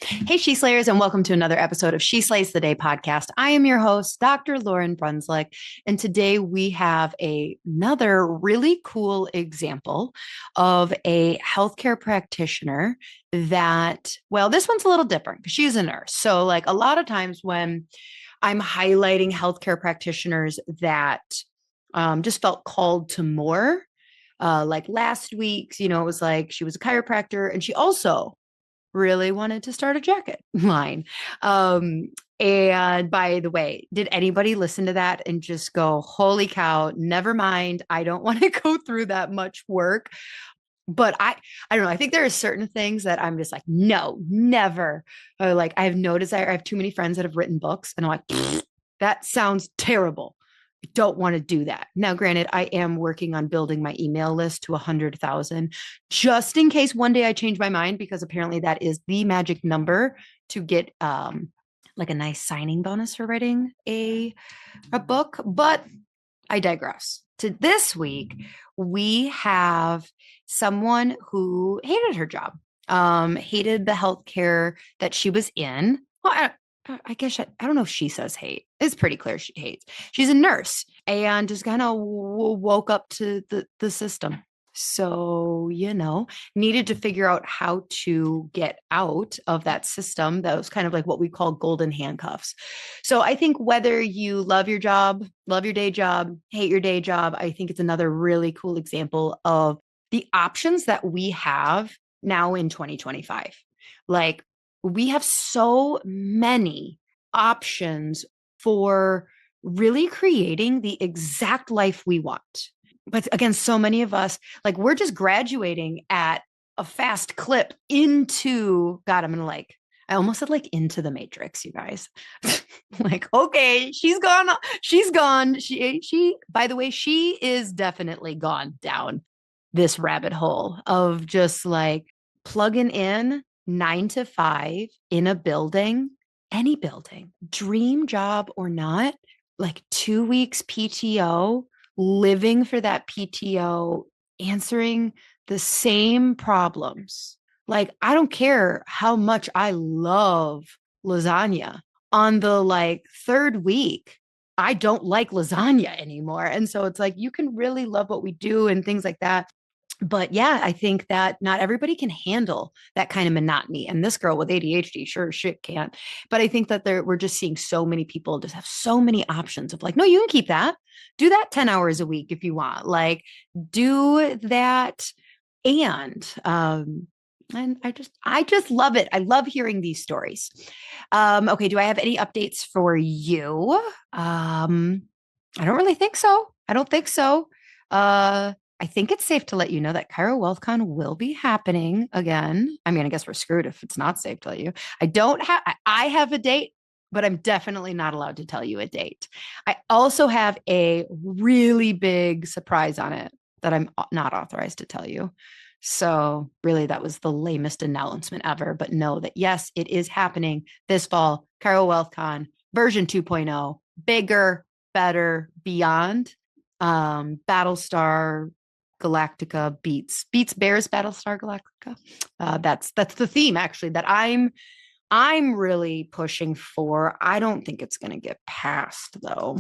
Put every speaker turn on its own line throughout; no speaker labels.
Hey, She Slayers, and welcome to another episode of She Slays the Day podcast. I am your host, Dr. Lauryn Brunslick, and today we have another really cool example of a healthcare practitioner that, well, this one's a little different because she's a nurse. So, like a lot of times when I'm highlighting healthcare practitioners that just felt called to more, like last week's, it was like she was a chiropractor and she also really wanted to start a jacket line. And by the way, did anybody listen to that and just go, holy cow, never mind. I don't want to go through that much work. But I don't know. I think there are certain things that I'm just like, no, never. Or like I have no desire. I have too many friends that have written books and I'm like, that sounds terrible. I don't want to do that. Now, granted, I am working on building my email list to 100,000 just in case one day I change my mind, because apparently that is the magic number to get like a nice signing bonus for writing a book. But I digress. To this week, we have someone who hated her job, hated the healthcare that she was in. Well, I guess I don't know if she says hate. It's pretty clear she hates. She's a nurse and just kind of woke up to the system. So, needed to figure out how to get out of that system. That was kind of like what we call golden handcuffs. So I think whether you love your job, love your day job, hate your day job, I think it's another really cool example of the options that we have now in 2025. Like we have so many options for really creating the exact life we want. But again, so many of us, like we're just graduating at a fast clip into, God, I almost said like into the matrix, you guys. Like, okay, she's gone. She's gone. By the way, she is definitely gone down this rabbit hole of just like plugging in 9 to 5 in a building, any building, dream job or not, like 2 weeks PTO, living for that PTO, answering the same problems. Like, I don't care how much I love lasagna. On the like third week, I don't like lasagna anymore. And so it's like you can really love what we do and things like that. But yeah, I think that not everybody can handle that kind of monotony. And this girl with ADHD sure shit can't. But I think that we're just seeing so many people just have so many options of like, no, you can keep that. Do that 10 hours a week if you want. Like, do that. And I just love it. I love hearing these stories. Okay, do I have any updates for you? I don't really think so. I don't think so. I think it's safe to let you know that Cairo WealthCon will be happening again. I mean, I guess we're screwed if it's not safe to let you. I have a date, but I'm definitely not allowed to tell you a date. I also have a really big surprise on it that I'm not authorized to tell you. So really, that was the lamest announcement ever. But know that, yes, it is happening this fall. Cairo WealthCon version 2.0, bigger, better, beyond. Battlestar Galactica beats Bears Battlestar Galactica. That's the theme actually that I'm really pushing for. I don't think it's going to get passed though.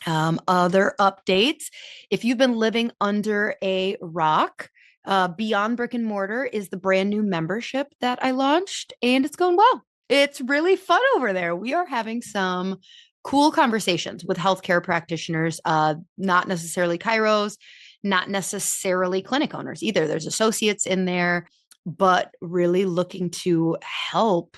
Other updates: if you've been living under a rock, Beyond Brick and Mortar is the brand new membership that I launched, and it's going well. It's really fun over there. We are having some cool conversations with healthcare practitioners, not necessarily chiros, not necessarily clinic owners either. There's associates in there, but really looking to help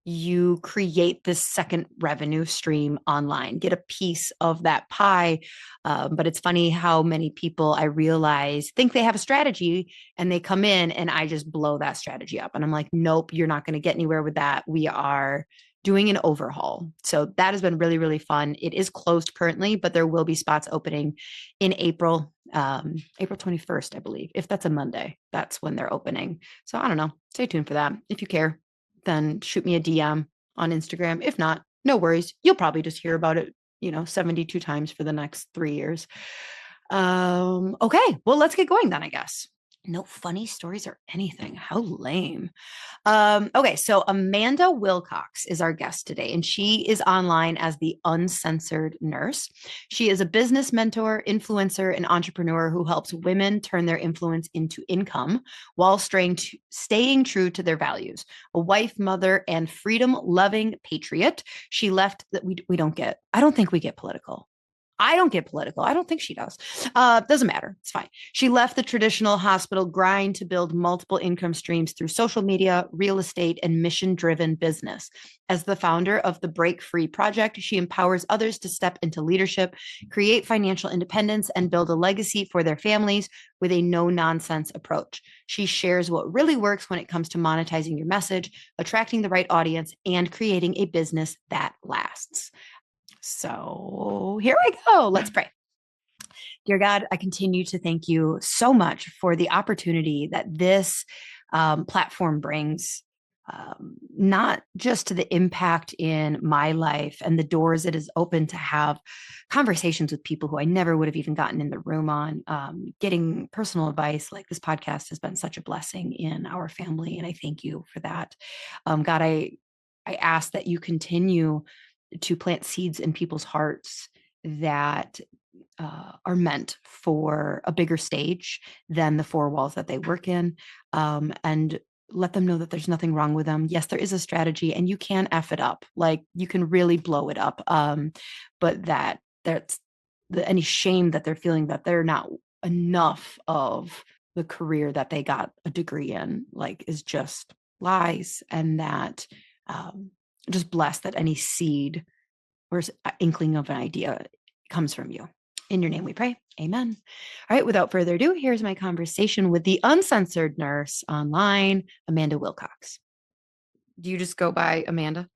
you create this second revenue stream online, get a piece of that pie. But it's funny how many people I realize think they have a strategy and they come in and I just blow that strategy up. And I'm like, nope, you're not going to get anywhere with that. We are doing an overhaul. So that has been really, really fun. It is closed currently, but there will be spots opening in April, April 21st, I believe. If that's a Monday, that's when they're opening. So I don't know. Stay tuned for that. If you care, then shoot me a DM on Instagram. If not, no worries. You'll probably just hear about it, 72 times for the next 3 years. Okay. Well, let's get going then, I guess. No funny stories or anything. How lame. Okay, so Amanda Wilcox is our guest today, and she is online as the Uncensored Nurse. She is a business mentor, influencer, and entrepreneur who helps women turn their influence into income while staying true to their values. A wife, mother, and freedom-loving patriot. She left that we don't get. I don't think we get political. I don't get political. I don't think she does. Doesn't matter. It's fine. She left the traditional hospital grind to build multiple income streams through social media, real estate, and mission driven business. As the founder of the Break Free Project, she empowers others to step into leadership, create financial independence, and build a legacy for their families with a no nonsense approach. She shares what really works when it comes to monetizing your message, attracting the right audience, and creating a business that lasts. So here I go. Let's pray. Dear God, I continue to thank you so much for the opportunity that this platform brings, not just to the impact in my life and the doors it is open to have conversations with people who I never would have even gotten in the room on. Getting personal advice like this podcast has been such a blessing in our family, and I thank you for that. God, I ask that you continue to plant seeds in people's hearts that are meant for a bigger stage than the four walls that they work in, and let them know that there's nothing wrong with them. Yes, there is a strategy, and you can F it up. Like, you can really blow it up. But that's any shame that they're feeling that they're not enough of the career that they got a degree in, like, is just lies. And that just blessed that any seed or inkling of an idea comes from you. In your name we pray. Amen. All right. Without further ado, here's my conversation with the Uncensored Nurse online, Amanda Wilcox. Do you just go by Amanda?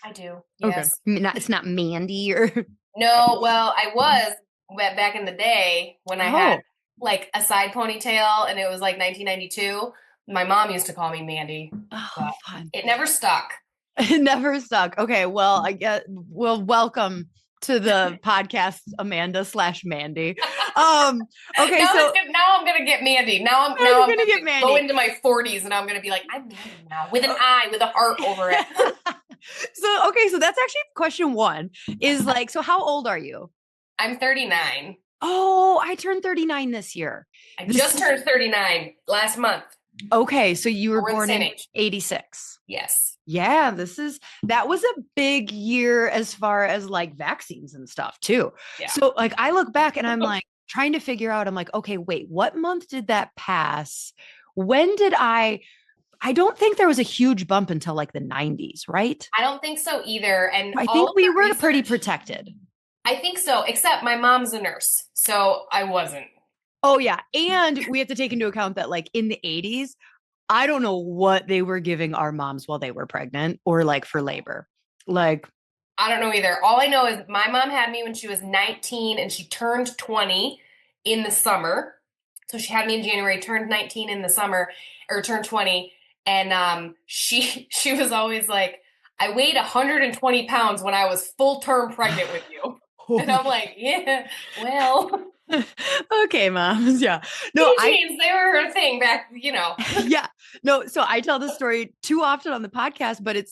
I do. Yes.
Okay. It's not Mandy or.
No, well, I was back in the day when I had like a side ponytail and it was like 1992. My mom used to call me Mandy.
Oh, fun.
It never stuck.
It never stuck. Okay. Well, welcome to the podcast, Amanda/Mandy. Okay.
Now I'm gonna get Mandy. Now I'm gonna get Mandy. Go into my 40s and I'm gonna be like, I'm Mandy now with an I with a heart over it.
So that's actually question one is like, so how old are you?
I'm 39.
Oh, I turned 39 this year.
I just turned 39 last month.
Okay, so you were born in 86.
Yes.
Yeah, that was a big year as far as like vaccines and stuff too. Yeah. So like I look back and I'm like trying to figure out, I'm like, okay, wait, what month did that pass? When did I don't think there was a huge bump until like the 90s, right?
I don't think so either. And
I think we were pretty protected.
I think so, except my mom's a nurse, so I wasn't.
Oh, yeah. And we have to take into account that like in the 80s, I don't know what they were giving our moms while they were pregnant or like for labor. Like,
I don't know either. All I know is my mom had me when she was 19 and she turned 20 in the summer. So she had me in January, turned 19 in the summer, or turned 20. And she was always like, I weighed 120 pounds when I was full term pregnant with you. And I'm like, yeah, well.
Okay, moms. Yeah.
No, they were her thing back,
Yeah. No, so I tell this story too often on the podcast, but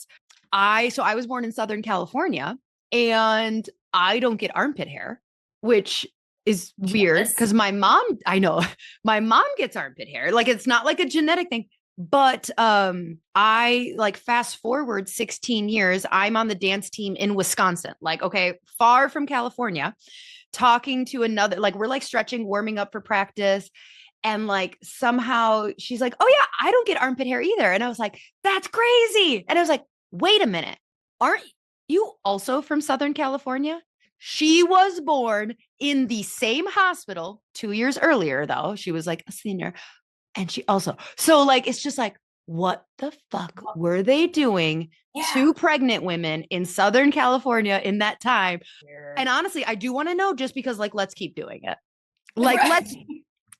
I was born in Southern California and I don't get armpit hair, which is weird because my mom gets armpit hair. Like, it's not like a genetic thing. But I like fast forward 16 years, I'm on the dance team in Wisconsin, like, okay, far from California, talking to another, like, we're like stretching, warming up for practice. And like, somehow she's like, oh yeah, I don't get armpit hair either. And I was like, that's crazy. And I was like, wait a minute, aren't you also from Southern California? She was born in the same hospital 2 years earlier, though. She was like a senior. And she also, so like, it's just like, what the fuck were they doing to pregnant women in Southern California in that time? Weird. And honestly, I do want to know, just because like, let's keep doing it. Like,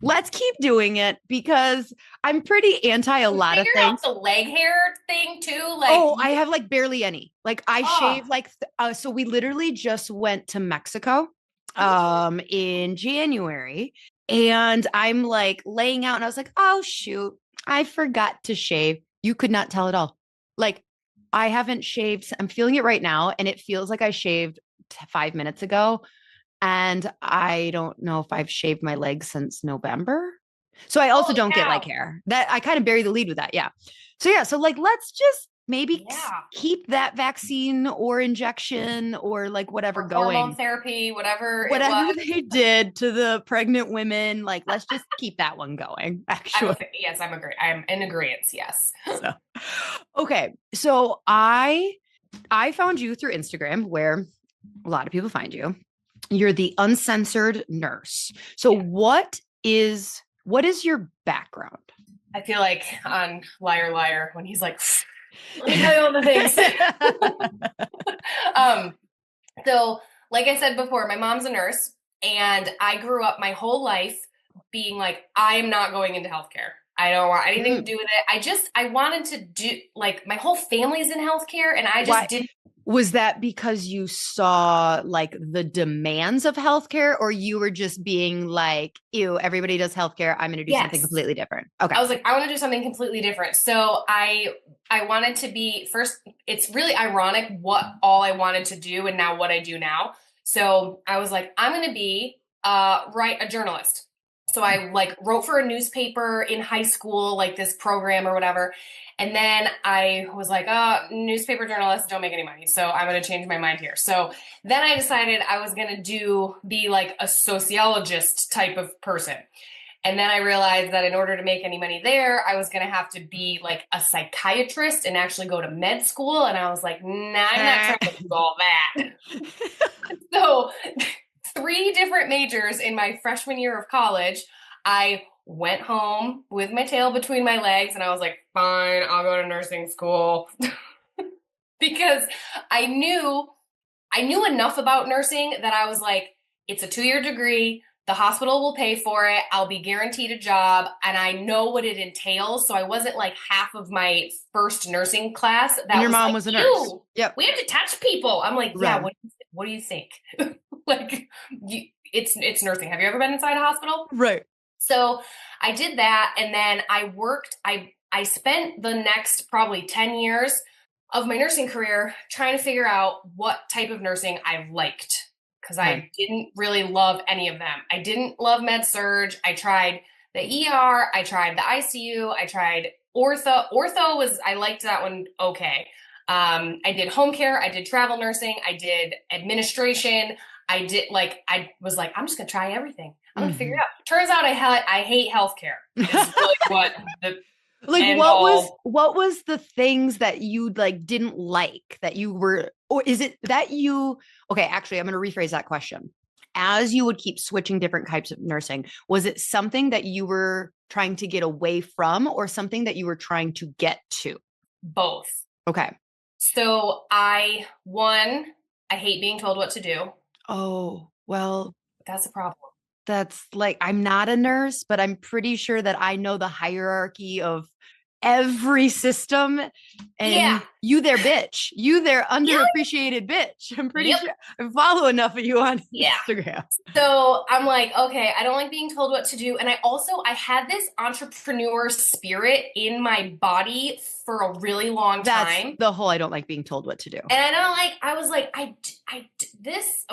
let's keep doing it, because I'm pretty anti a lot of things.
Out the leg hair thing too. Like,
I have like barely any. Like I shave like, so we literally just went to Mexico in January. And I'm like laying out and I was like, oh, shoot, I forgot to shave. You could not tell at all. Like, I haven't shaved. I'm feeling it right now. And it feels like I shaved 5 minutes ago. And I don't know if I've shaved my legs since November. So I also
Holy
don't get like
cow.
hair. That I kind of bury the lead with that. Yeah. So yeah, so like let's just maybe
Yeah.
keep that vaccine or injection or like whatever
Or hormone
going.
therapy, whatever it
Whatever
was.
they did to the pregnant women, like let's just keep that one going,
I'm a
actually.
yes, I'm in agreement. Yes.
So okay. So I found you through Instagram where a lot of people find you. You're the Uncensored Nurse. So
Yeah.
what is your background?
I feel like on Liar Liar when he's like, let me tell you all the things. um, so like I said before, my mom's a nurse, and I grew up my whole life being like, I am not going into healthcare. I don't want anything to
Mm,
do with it. I wanted to do, like, my whole family's in healthcare, and I
why
just didn't.
was that because you saw like the demands of healthcare or you were just being like, ew, everybody does healthcare. I'm going to do something
Yes.
completely different. Okay.
I was like, I want to do something completely different. So I wanted to be first. It's really ironic what all I wanted to do and now what I do now. So I was like, I'm going to be write a journalist. So I like wrote for a newspaper in high school, like this program or whatever. And then I was like, newspaper journalists don't make any money. So I'm going to change my mind here. So then I decided I was going to be like a sociologist type of person. And then I realized that in order to make any money there, I was going to have to be like a psychiatrist and actually go to med school. And I was like, nah, I'm not trying to do all that. So, three different majors in my freshman year of college. I went home with my tail between my legs and I was like, fine, I'll go to nursing school because I knew I knew enough about nursing that I was like, it's a 2-year degree. The hospital will pay for it. I'll be guaranteed a job. And I know what it entails. So I wasn't like half of my first nursing class
And
that
your
was
mom
like,
was a nurse.
ew,
Yep.
we have to touch people. I'm like, yeah,
Right.
what do you think? Like, it's nursing. Have you ever been inside a hospital?
Right.
So I did that. And then I spent the next probably 10 years of my nursing career trying to figure out what type of nursing I liked because
Okay.
I didn't really love any of them. I didn't love med surge. I tried the ER, I tried the ICU, I tried ortho. Ortho was I liked that one okay. I did home care, I did travel nursing, I did administration. I was like, I'm just gonna try everything. I'm gonna figure it
Mhm.
out. Turns out I hate healthcare. Is really what the
Like
end all.
what was the things that you like didn't like that you were or is it that you okay, actually I'm going to rephrase that question. As you would keep switching different types of nursing, was it something that you were trying to get away from or something that you were trying to get to?
Both.
Okay.
So I hate being told what to do.
Oh, well,
That's a problem.
that's like I'm not a nurse, but I'm pretty sure that I know the hierarchy of every system.
Yeah.
And you there, bitch. You there,
Yeah.
underappreciated bitch. I'm pretty
Yep.
sure I follow enough of you on
Yeah.
Instagram.
So I'm like, okay, I don't like being told what to do. And I had this entrepreneur spirit in my body for a really long
That's
time.
the whole I don't like being told what to do.
And I was like, this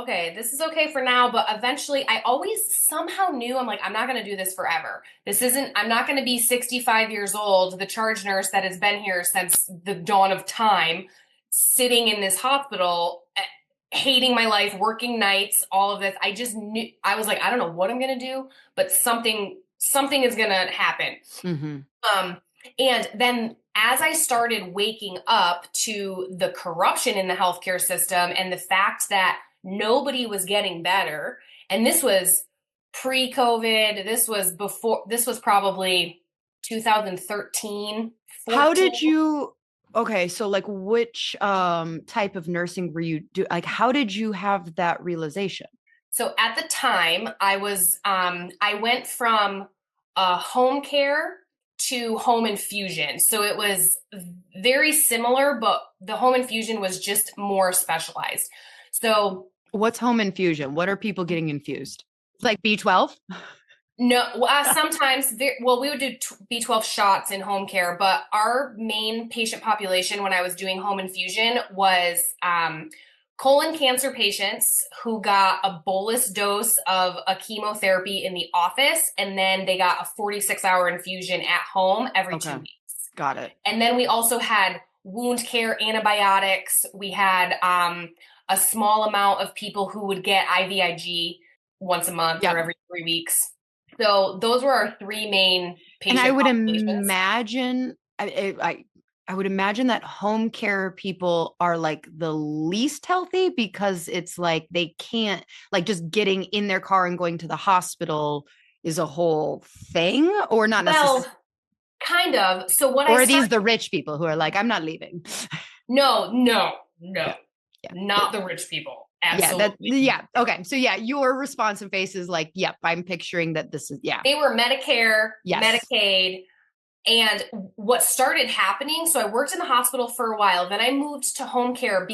is okay for now. But eventually I always somehow knew I'm like, I'm not going to do this forever. I'm not going to be 65 years old, the charge nurse that has been here since the dawn of time, sitting in this hospital, hating my life, working nights, all of this. I just knew, I was like, I don't know what I'm going to do, but something is going to happen.
Mm-hmm.
Um, and then as I started waking up to the corruption in the healthcare system and the fact that nobody was getting better, and this was pre-COVID, this was probably 2013,
How
14.
did you okay, so like which type of nursing were you do like how did you have that realization?
So at the time, I went from home care to home infusion. So it was very similar, but the home infusion was just more specialized. So
What's home infusion? What are people getting infused? Like B12?
No, sometimes, well, we would do B12 shots in home care, but our main patient population when I was doing home infusion was colon cancer patients who got a bolus dose of a chemotherapy in the office, and then they got a 46-hour infusion at home every
Okay.
2 weeks.
Got it.
And then we also had wound care antibiotics. We had a small amount of people who would get IVIG once a month or
Yep.
every 3 weeks. So those were our three main
And I
patient
would
populations.
imagine, I would imagine that home care people are like the least healthy because it's like they can't, like just getting in their car and going to the hospital is a whole thing, or not necessarily.
Well, kind of. So what I
Or are these
started,
the rich people who are like, I'm not leaving?
no, no, no,
Yeah. Yeah.
not the rich people.
Yeah.
Absolutely.
Yeah. Okay. So yeah, your response and face is like, yep, I'm picturing that this is, yeah.
They were Medicare,
Yes.
Medicaid. And what started happening, so I worked in the hospital for a while, then I moved to home care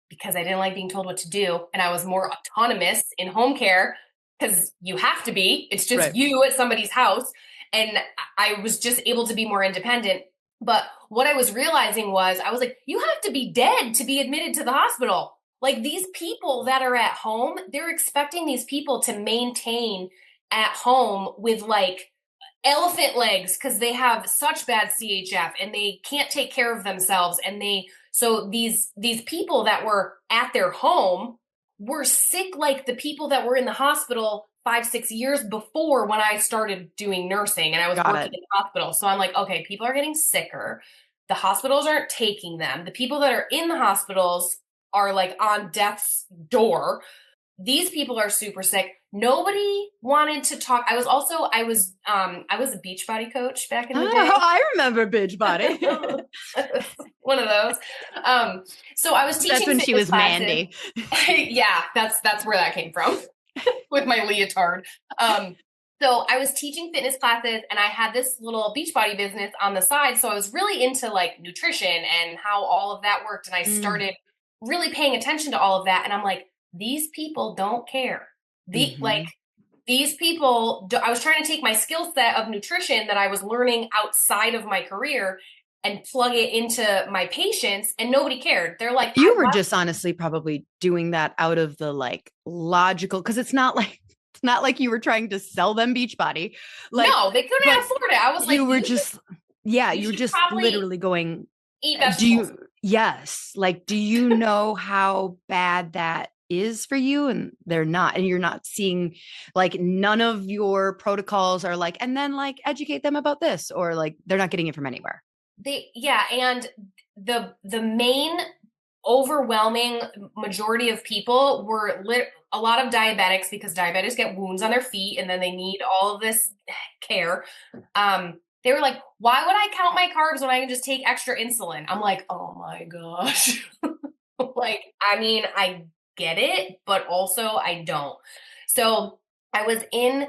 because I didn't like being told what to do. And I was more autonomous in home care because you have to be. It's just
Right.
you at somebody's house. And I was just able to be more independent. But what I was realizing was, I was like, you have to be dead to be admitted to the hospital. Like these people that are at home, they're expecting these people to maintain at home with like elephant legs because they have such bad CHF and they can't take care of themselves. And so these people that were at their home were sick like the people that were in the hospital 5, 6 years before when I started doing nursing and I was
Got
working
it.
in the hospital. So I'm like, okay, people are getting sicker. The hospitals aren't taking them. The people that are in the hospitals are like on death's door. These people are super sick. Nobody wanted to talk. I was a beach body coach back in the day.
Oh, I remember Bitch Body.
One of those. So I was
That's
teaching
when she
fitness
was
classes.
Mandy.
Yeah, that's where that came from with my leotard. So I was teaching fitness classes and I had this little Beachbody business on the side. So I was really into like nutrition and how all of that worked. And I
Mm.
started really paying attention to all of that. And I'm like, these people don't care.
Mm-hmm.
These people, I was trying to take my skill set of nutrition that I was learning outside of my career and plug it into my patients, and nobody cared. They're like,
You were just honestly probably doing that out of the like logical, because it's not like you were trying to sell them Beachbody, like,
no, they couldn't
but
afford it. I was like,
you were just, yeah,
you
you were
should
just
probably
literally going,
eat
do
vegetables.
you, yes, like, do you know how bad that is for you? And they're not, and you're not seeing, like, none of your protocols are like, and then like educate them about this, or like they're not getting it from anywhere.
Yeah, and the main overwhelming majority of people were a lot of diabetics because diabetics get wounds on their feet and then they need all of this care. They were like, why would I count my carbs when I can just take extra insulin? I'm like, oh my gosh. Like, I mean, I get it, but also I don't. So I was in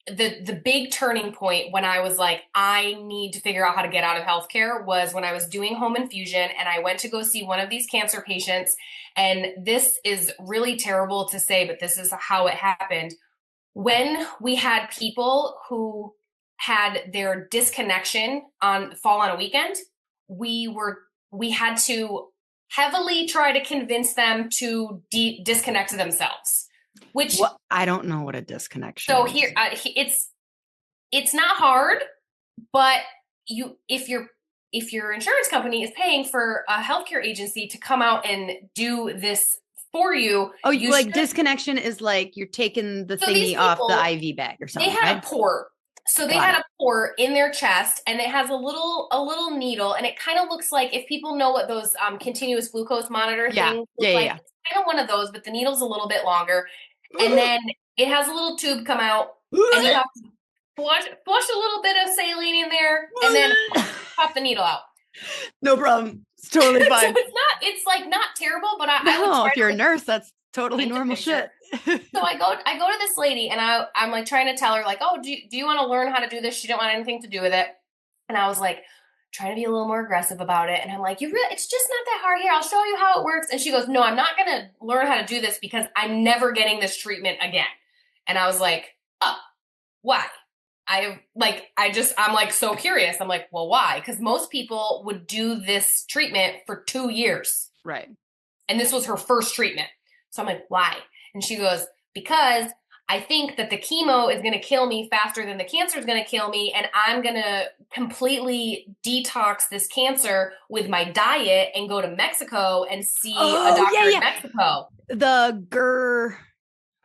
the big turning point when I was like, I need to figure out how to get out of healthcare was when I was doing home infusion and I went to go see one of these cancer patients. And this is really terrible to say, but this is how it happened. When we had people who had their disconnection fall on a weekend, we had to heavily try to convince them to disconnect themselves. Which
What, I don't know what a disconnection
so
is.
here it's not hard, but if your insurance company is paying for a healthcare agency to come out and do this for you,
Oh,
you
like
should.
disconnection is like you're taking the
So these
thingy off the
people,
IV bag or
they
something,
had a
right?
port. So they
Got
had
it.
a port in their chest, and it has a little needle, and it kind of looks like if people know what those continuous glucose monitor
Yeah.
things
Yeah.
look like.
Yeah.
It's kind of one of those, but the needle's a little bit longer, and then it has a little tube come out, and you have to flush a little bit of saline in there, and then pop the needle out.
No problem. It's totally
So
fine.
it's like not terrible, but I would
No,
try
if you're a
to
nurse, that's totally
paint a
normal
picture.
shit.
So I go to this lady and I'm like trying to tell her like, oh, do you want to learn how to do this? She didn't want anything to do with it. And I was like trying to be a little more aggressive about it. And I'm like, it's just not that hard. Here, I'll show you how it works. And she goes, no, I'm not going to learn how to do this because I'm never getting this treatment again. And I was like, oh. why? I'm like so curious. I'm like, well, why? Because most people would do this treatment for 2 years.
Right.
And this was her first treatment. So I'm like, why? And she goes, because I think that the chemo is going to kill me faster than the cancer is going to kill me. And I'm going to completely detox this cancer with my diet and go to Mexico and see a doctor in Mexico.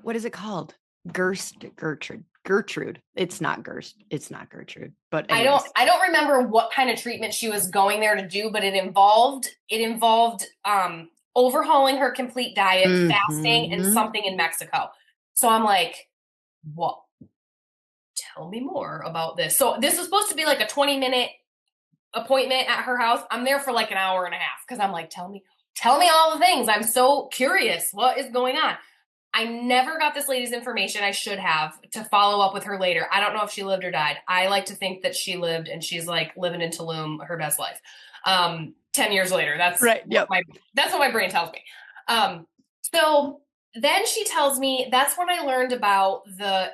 What is it called? Gertrude. It's not Gertrude. But anyways.
I don't remember what kind of treatment she was going there to do, but it involved overhauling her complete diet, fasting, and something in Mexico. So I'm like, what? Tell me more about this. So this was supposed to be like a 20-minute appointment at her house. I'm there for like an hour and a half because I'm like, tell me all the things. I'm so curious. What is going on? I never got this lady's information. I should have to follow up with her later. I don't know if she lived or died. I like to think that she lived and she's like living in Tulum her best life. 10 years later. That's right. That's what my brain tells me. So then she tells me that's when I learned about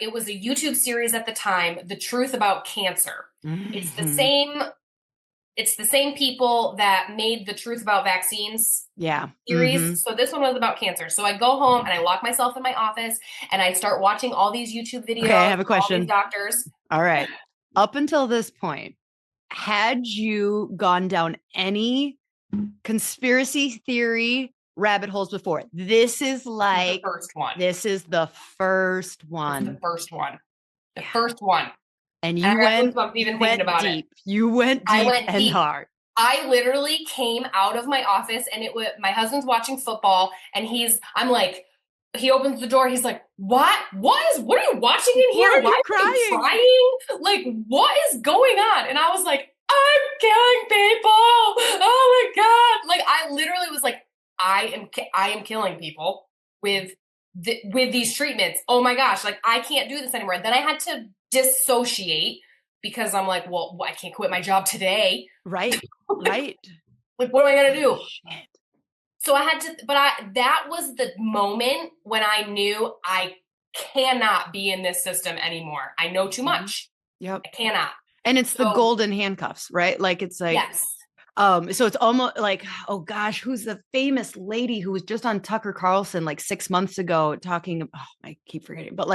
it was a YouTube series at the time, The Truth About Cancer. It's the same people that made The Truth About Vaccines series. So this one was about cancer. So I go home and I lock myself in my office and I start watching all these YouTube videos.
Okay, I have a question.
All these doctors.
All right. Up until this point, had you gone down any conspiracy theory rabbit holes before? This is like
the first one.
This is the first one.
The first one.
And you went deep. You went deep and hard.
I literally came out of my office and my husband's watching football and I'm like, he opens the door. He's like, what are you watching in here? Why are you crying? Like, what is going on? And I was like, I'm killing people. Oh my God. Like, I literally was like, I am killing people with these treatments. Oh my gosh. Like, I can't do this anymore. Then I had to dissociate because I'm like, well, I can't quit my job today.
Right. Right.
Like, what am I going to do?
Shit.
So I had to, that was the moment when I knew I cannot be in this system anymore. I know too much.
Yep.
I cannot.
And it's the golden handcuffs, right? Like, it's like,
yes.
So it's almost like, oh gosh, who's the famous lady who was just on Tucker Carlson like 6 months ago talking, I keep forgetting, but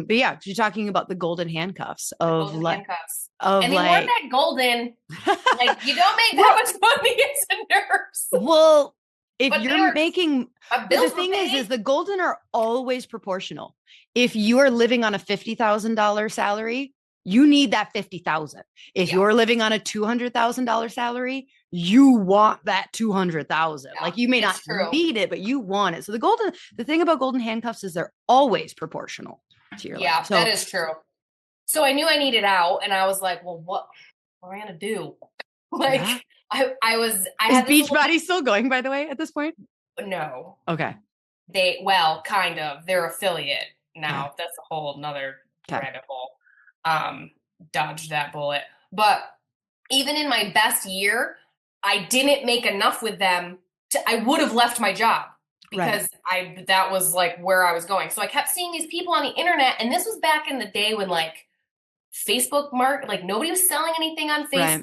yeah, she's talking about the golden handcuffs of handcuffs.
And they weren't that golden. Like, you don't make that much money as a nurse.
Well, if you're making, the thing is the golden are always proportional. If you are living on a $50,000 salary, you need that 50,000. If you're living on a $200,000 salary, you want that 200,000. Like, you may not need it, but you want it. So the thing about golden handcuffs is they're always proportional to your life. So,
that is true. So I knew I needed out, and I was like, well, what am I gonna do? Like, I is
Beachbody still going, by the way, at this point?
No.
Okay.
Kind of. They're affiliate now. Okay. That's a whole nother rabbit hole. Dodged that bullet. But even in my best year, I didn't make enough with them I would have left my job because that was like where I was going. So I kept seeing these people on the internet, and this was back in the day when like Facebook like nobody was selling anything on Facebook. Right.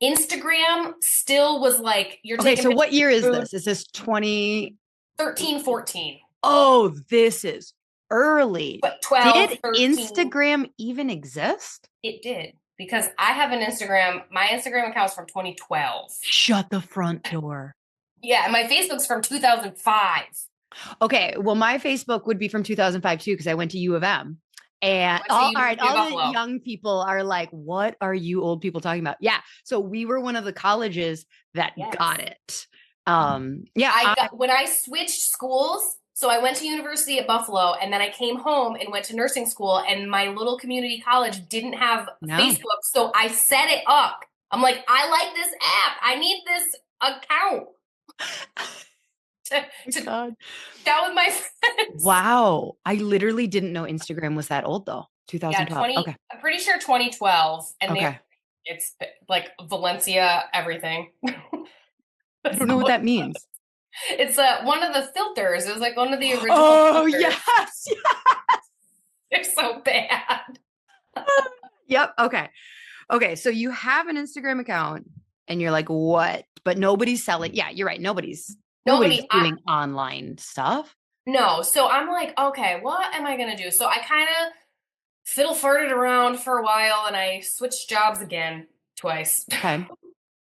Instagram still was like, you're taking.
So what year is this? Is this
2013, 14?
Oh, this is early.
But 12,
did
13.
Instagram even exist?
It did, because I have an Instagram. My Instagram account is from 2012.
Shut the front door.
Yeah, and my Facebook's from 2005.
Okay, well, my Facebook would be from 2005 too, because I went to U of M. And all the young people are like, what are you old people talking about? Yeah, so we were one of the colleges that got it.
When I switched schools. So I went to university at Buffalo, and then I came home and went to nursing school, and my little community college didn't have Facebook. So I set it up. I'm like, I like this app. I need this account to chat with my friends.
Wow. I literally didn't know Instagram was that old though. 2012. Okay.
I'm pretty sure 2012. And it's like Valencia, everything.
I don't know what that means.
It's one of the filters. It was like one of the original filters.
Yes.
They're so bad.
Yep. Okay. Okay. So you have an Instagram account and you're like, what? But nobody's selling. Yeah, you're right. Nobody's
Nobody,
doing online stuff.
no. So I'm like, okay, what am I going to do? So I kind of fiddle farted around for a while and I switched jobs again twice.
Okay.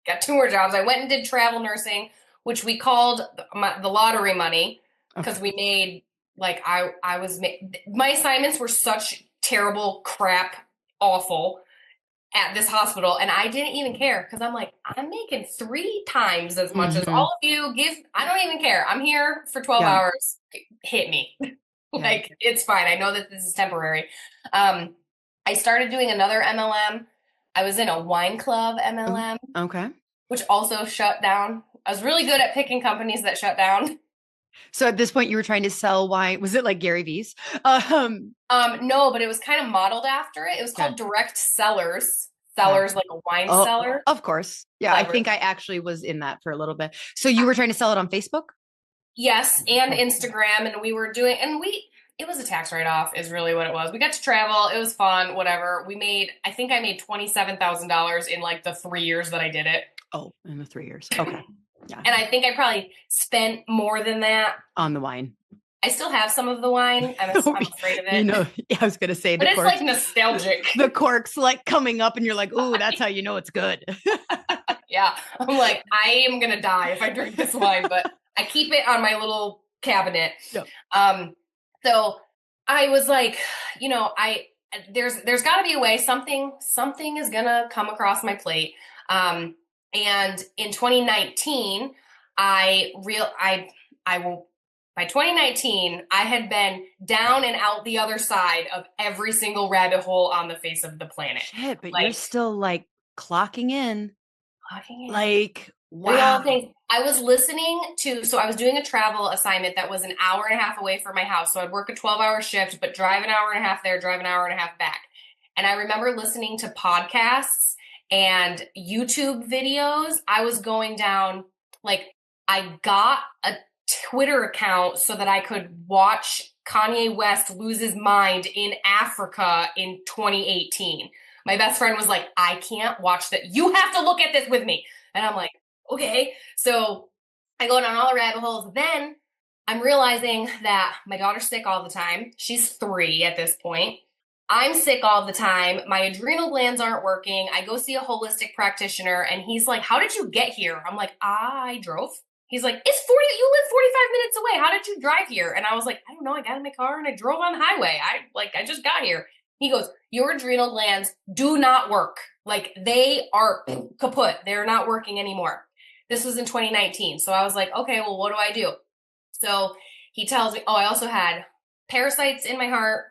Got two more jobs. I went and did travel nursing, which we called the lottery money because
Okay.
we made like I was my assignments were such terrible crap, awful at this hospital, and I didn't even care because I'm like I'm making three times as much as
Hmm.
all of you. Give I don't even care. I'm here for 12
Yeah.
hours. Hit me.
Yeah.
Like it's fine. I know that this is temporary. Um, I started doing another MLM. I was in a wine club
Oh,
MLM,
okay.
which also shut down. I was really good at picking companies that shut down.
So at this point, you were trying to sell wine. Was it like Gary V's?
No, but it was kind of modeled after it. It was
Okay.
called direct sellers.
Okay.
Sellers like a wine
Oh,
cellar.
of course. Yeah. I
Clever.
think I actually was in that for a little bit. So you were trying to sell it on Facebook?
Yes, and
Okay.
Instagram, and we were doing, and we, it was a tax write-off, is really what it was. We got to travel, it was fun, whatever. We made, I think I made $27,000 in like the 3 years that I did it.
Oh, in the 3 years. Okay. Yeah.
And I think I probably spent more than that.
On the wine.
I still have some of the wine. I'm afraid of
You
it.
know, I was going to say
But
the
it's
corks,
like nostalgic.
the corks like coming up and you're like, oh, that's how you know it's good.
Yeah. I'm like, I am gonna die if I drink this wine, but I keep it on my little cabinet.
Yep.
Um, so I was like, there's gotta be a way, something is gonna come across my plate. Um, and in 2019, I will by 2019, I had been down and out the other side of every single rabbit hole on the face of the planet.
Shit, but you're
Like
still like clocking in.
clocking in.
Like,
Doing all the
wow.
things. I was listening to, so I was doing a travel assignment that was an hour and a half away from my house. So I'd work a 12-hour shift, but drive an hour and a half there, drive an hour and a half back. And I remember listening to podcasts and YouTube videos. I was going down, like, I got a Twitter account so that I could watch Kanye West lose his mind in Africa in 2018. My best friend was like, I can't watch that. You have to look at this with me. And I'm like, okay. So I go down all the rabbit holes. Then I'm realizing that my daughter's sick all the time. She's 3 at this point. I'm sick all the time. My adrenal glands aren't working. I go see a holistic practitioner and he's like, how did you get here? I'm like, I drove. He's like, you live 45 minutes away. How did you drive here? And I was like, I don't know. I got in my car and I drove on the highway. I just got here. He goes, your adrenal glands do not work. Like they are kaput. They're not working anymore. This was in 2019. So I was like, okay, well, what do I do? So he tells me, oh, I also had parasites in my heart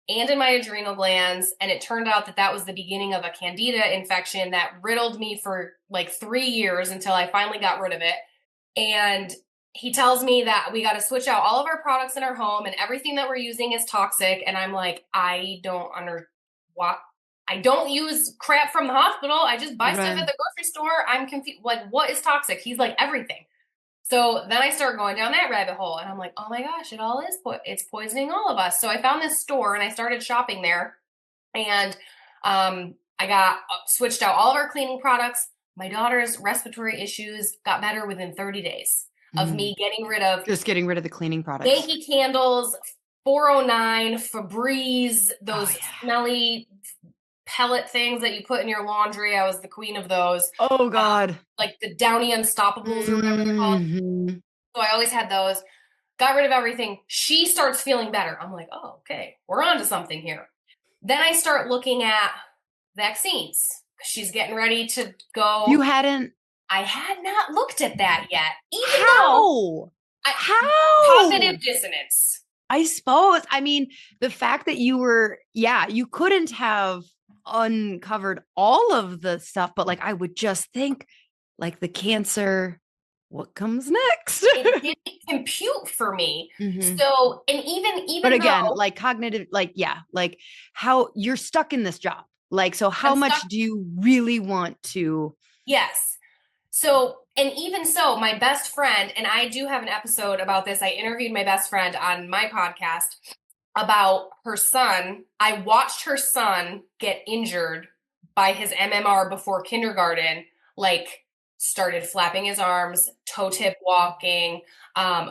and in my adrenal glands. And it turned out that that was the beginning of a candida infection that riddled me for like 3 years until I finally got rid of it. And he tells me that we got to switch out all of our products in our home and everything that we're using is toxic. And I'm like, I don't what. I don't use crap from the hospital. I just buy stuff
Right.
at the grocery store. I'm confused. Like, what is toxic? He's like, everything. So then I start going down that rabbit hole and I'm like, oh my gosh, it all is, it's poisoning all of us. So I found this store and I started shopping there and I got switched out all of our cleaning products. My daughter's respiratory issues got better within 30 days of me getting rid of
Just getting rid of the cleaning products.
Yankee candles, 409, Febreze,
Oh,
those
yeah.
smelly pellet things that you put in your laundry. I was the queen of those.
Oh, God.
Like the Downy Unstoppables or whatever they're called.
Mhm.
So I always had those. Got rid of everything. She starts feeling better. I'm like, oh, okay, we're on to something here. Then I start looking at vaccines. She's getting ready to go.
You hadn't.
I had not looked at that yet. Even though
How?
cognitive dissonance.
I suppose. I mean, the fact that you couldn't have uncovered all of the stuff, but like I would just think like the cancer, what comes next?
It didn't compute for me.
Mhm.
So, and even
But again,
though
like cognitive, like, yeah, like how you're stuck in this job. Like, so how
I'm
much
stuck,
do you really want to?
yes. So, and even so, my best friend, and I do have an episode about this. I interviewed my best friend on my podcast. about her son. I watched her son get injured by his MMR before kindergarten, like started flapping his arms, toe tip walking,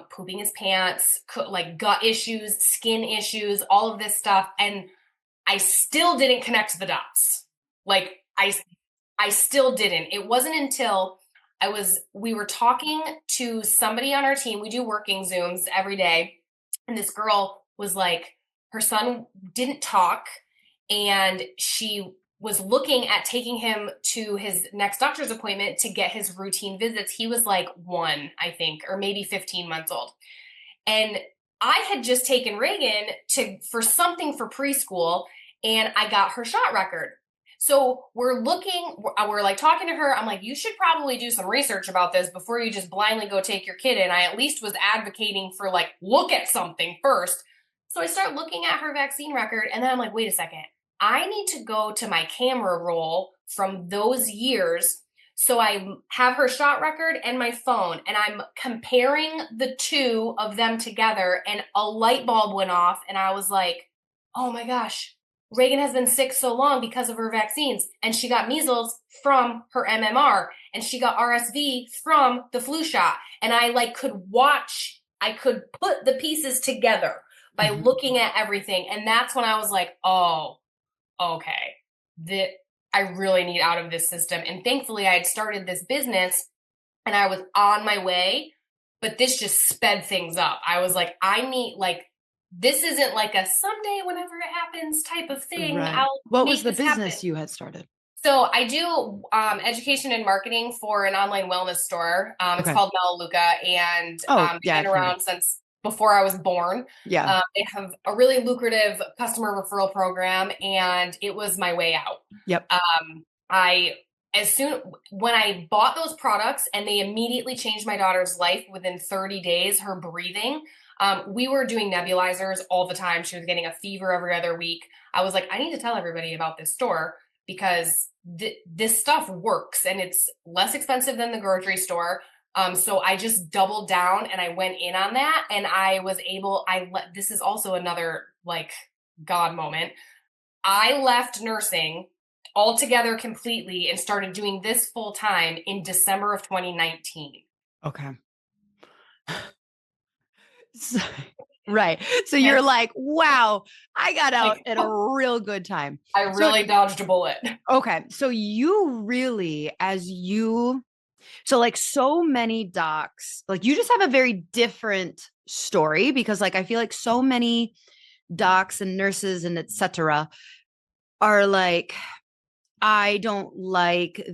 pooping his pants, like gut issues, skin issues, all of this stuff. And I still didn't connect the dots. Like I still didn't. It wasn't until we were talking to somebody on our team. We do working Zooms every day. And this girl was like, her son didn't talk, and she was looking at taking him to his next doctor's appointment to get his routine visits. He was like 1, I think, or maybe 15 months old. And I had just taken Reagan for something for preschool, and I got her shot record. So we're like talking to her. I'm like, you should probably do some research about this before you just blindly go take your kid in. I at least was advocating for like, look at something first. So I start looking at her vaccine record, and then I'm like, wait a second. I need to go to my camera roll from those years. So I have her shot record and my phone, and I'm comparing the two of them together, and a light bulb went off, and I was like, oh my gosh, Reagan has been sick so long because of her vaccines, and she got measles from her MMR, and she got RSV from the flu shot. And I could put the pieces together by looking at everything. And that's when I was like, oh, okay, I really need out of this system. And thankfully I had started this business and I was on my way, but this just sped things up. I was like, this isn't like a someday whenever it happens type of thing.
Right.
I'll
What
make
was the
this
business
happen.
you had started?
So I do education and marketing for an online wellness store. It's
Okay.
called Melaleuca, and they've
Yeah,
been
I've heard of
around since before I was born.
Yeah.
They have a really lucrative customer referral program, and it was my way out.
Yep.
I when I bought those products, and they immediately changed my daughter's life within 30 days, her breathing. We were doing nebulizers all the time. She was getting a fever every other week. I was like, I need to tell everybody about this store because this stuff works, and it's less expensive than the grocery store. So I just doubled down and I went in on that, and this is also another like God moment. I left nursing altogether completely and started doing this full time in December of 2019.
Okay. Right. So you're like, wow, I got out at a real good time.
I really dodged a bullet.
Okay. So you really, so like so many docs, like you just have a very different story, because like I feel like so many docs and nurses and etc. are like, I don't like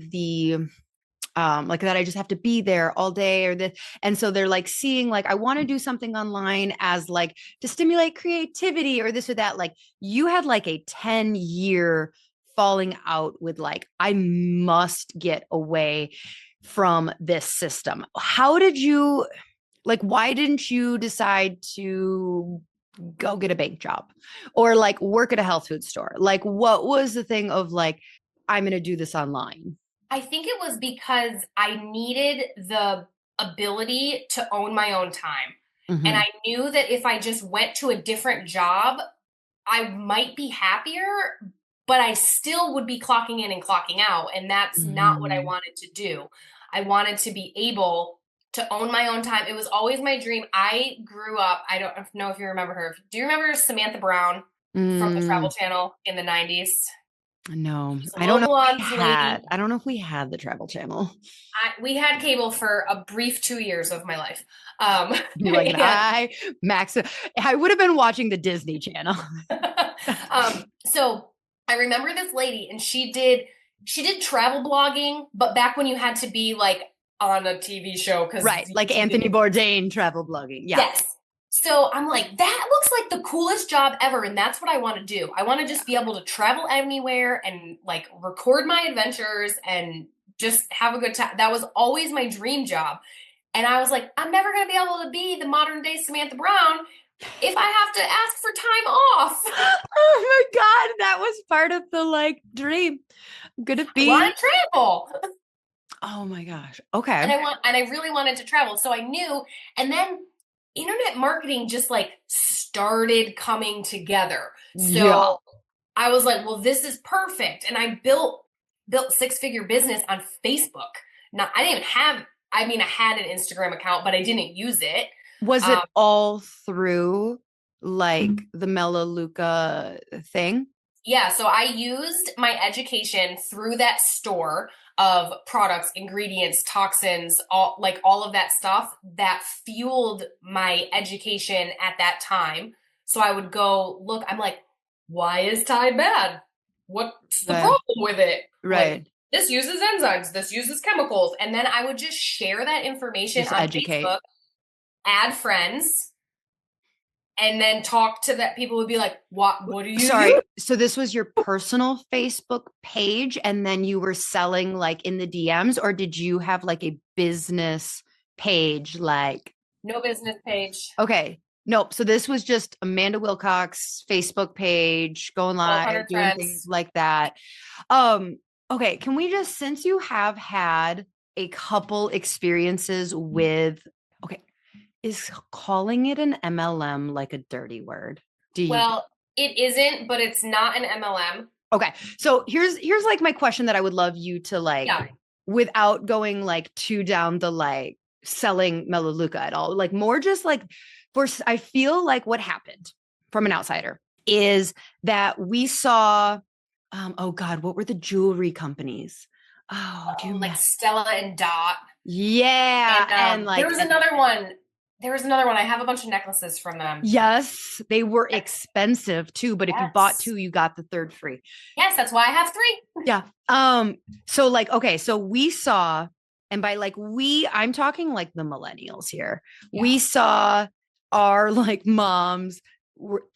like that I just have to be there all day or this. And so they're like seeing like, I want to do something online as like to stimulate creativity or this or that. Like you had like a 10-year falling out with like, I must get away from this system. How did you, like, why didn't you decide to go get a bank job or like work at a health food store? Like, what was the thing of like, I'm going to do this online?
I think it was because I needed the ability to own my own time.
Mm-hmm.
And I knew that if I just went to a different job, I might be happier, but I still would be clocking in and clocking out. And that's not what I wanted to do. I wanted to be able to own my own time. It was always my dream. I grew up, I don't know if you remember her. Do you remember Samantha Brown from the Travel Channel in the 90s?
No, I don't know. I don't know if we had the Travel Channel.
We had cable for a brief 2 years of my life.
You're like, I would have been watching the Disney Channel.
So I remember this lady, and she did travel blogging, but back when you had to be like on a TV show,
right, like Anthony Bourdain travel blogging. Yeah.
Yes. So I'm like, that looks like the coolest job ever. And that's what I want to do. I want to just be able to travel anywhere and like record my adventures and just have a good time. That was always my dream job. And I was like, I'm never going to be able to be the modern day Samantha Brown if I have to ask for time off.
Oh my God. That was part of the like dream. I'm going to be.
I want to travel.
Oh my gosh. Okay.
And I really wanted to travel. So I knew, and then internet marketing just like started coming together.
Yeah.
So I was like, well, this is perfect. And I built six-figure business on Facebook. Now, I didn't even have, I mean, I had an Instagram account, but I didn't use it.
Was
Um,
it all through like the Melaleuca thing?
yeah, so I used my education through that store of products, ingredients, toxins, all of that stuff that fueled my education at that time. So I would go look, I'm like, why is Tide bad? What's the
Right.
problem with it? Like,
Right.
this uses enzymes, this uses chemicals. And then I would just share that information
Just
on
educate.
Facebook, add friends, and then talk to that people would be like, what do you use?
Sorry. So this was your personal Facebook page and then you were selling like in the DMs, or did you have like a business page like
No business page.
okay. Nope. So this was just Amanda Wilcox Facebook page, going live,
1,200
doing things
friends.
like that. Um, okay, can we just, since you have had a couple experiences with, okay, is calling it an MLM like a dirty word? Do you
Well, it isn't, but it's not an MLM.
Okay. So here's like my question that I would love you to like
Yeah.
without going like too down the like selling Melaleuca at all. Like more just like for I feel like what happened from an outsider is that we saw oh God, what were the jewelry companies? Oh, do you
Oh, like
remember?
Stella and Dot.
Yeah,
And
and
there
like
was another one. There was another one. I have a bunch of necklaces from them.
yes, they were expensive too, but if you bought
Yes.
two, you got the third free.
Yes, that's why I have three.
Yeah. So like, okay, so we saw, and by like we, I'm talking like the millennials here.
Yeah.
We saw our like moms.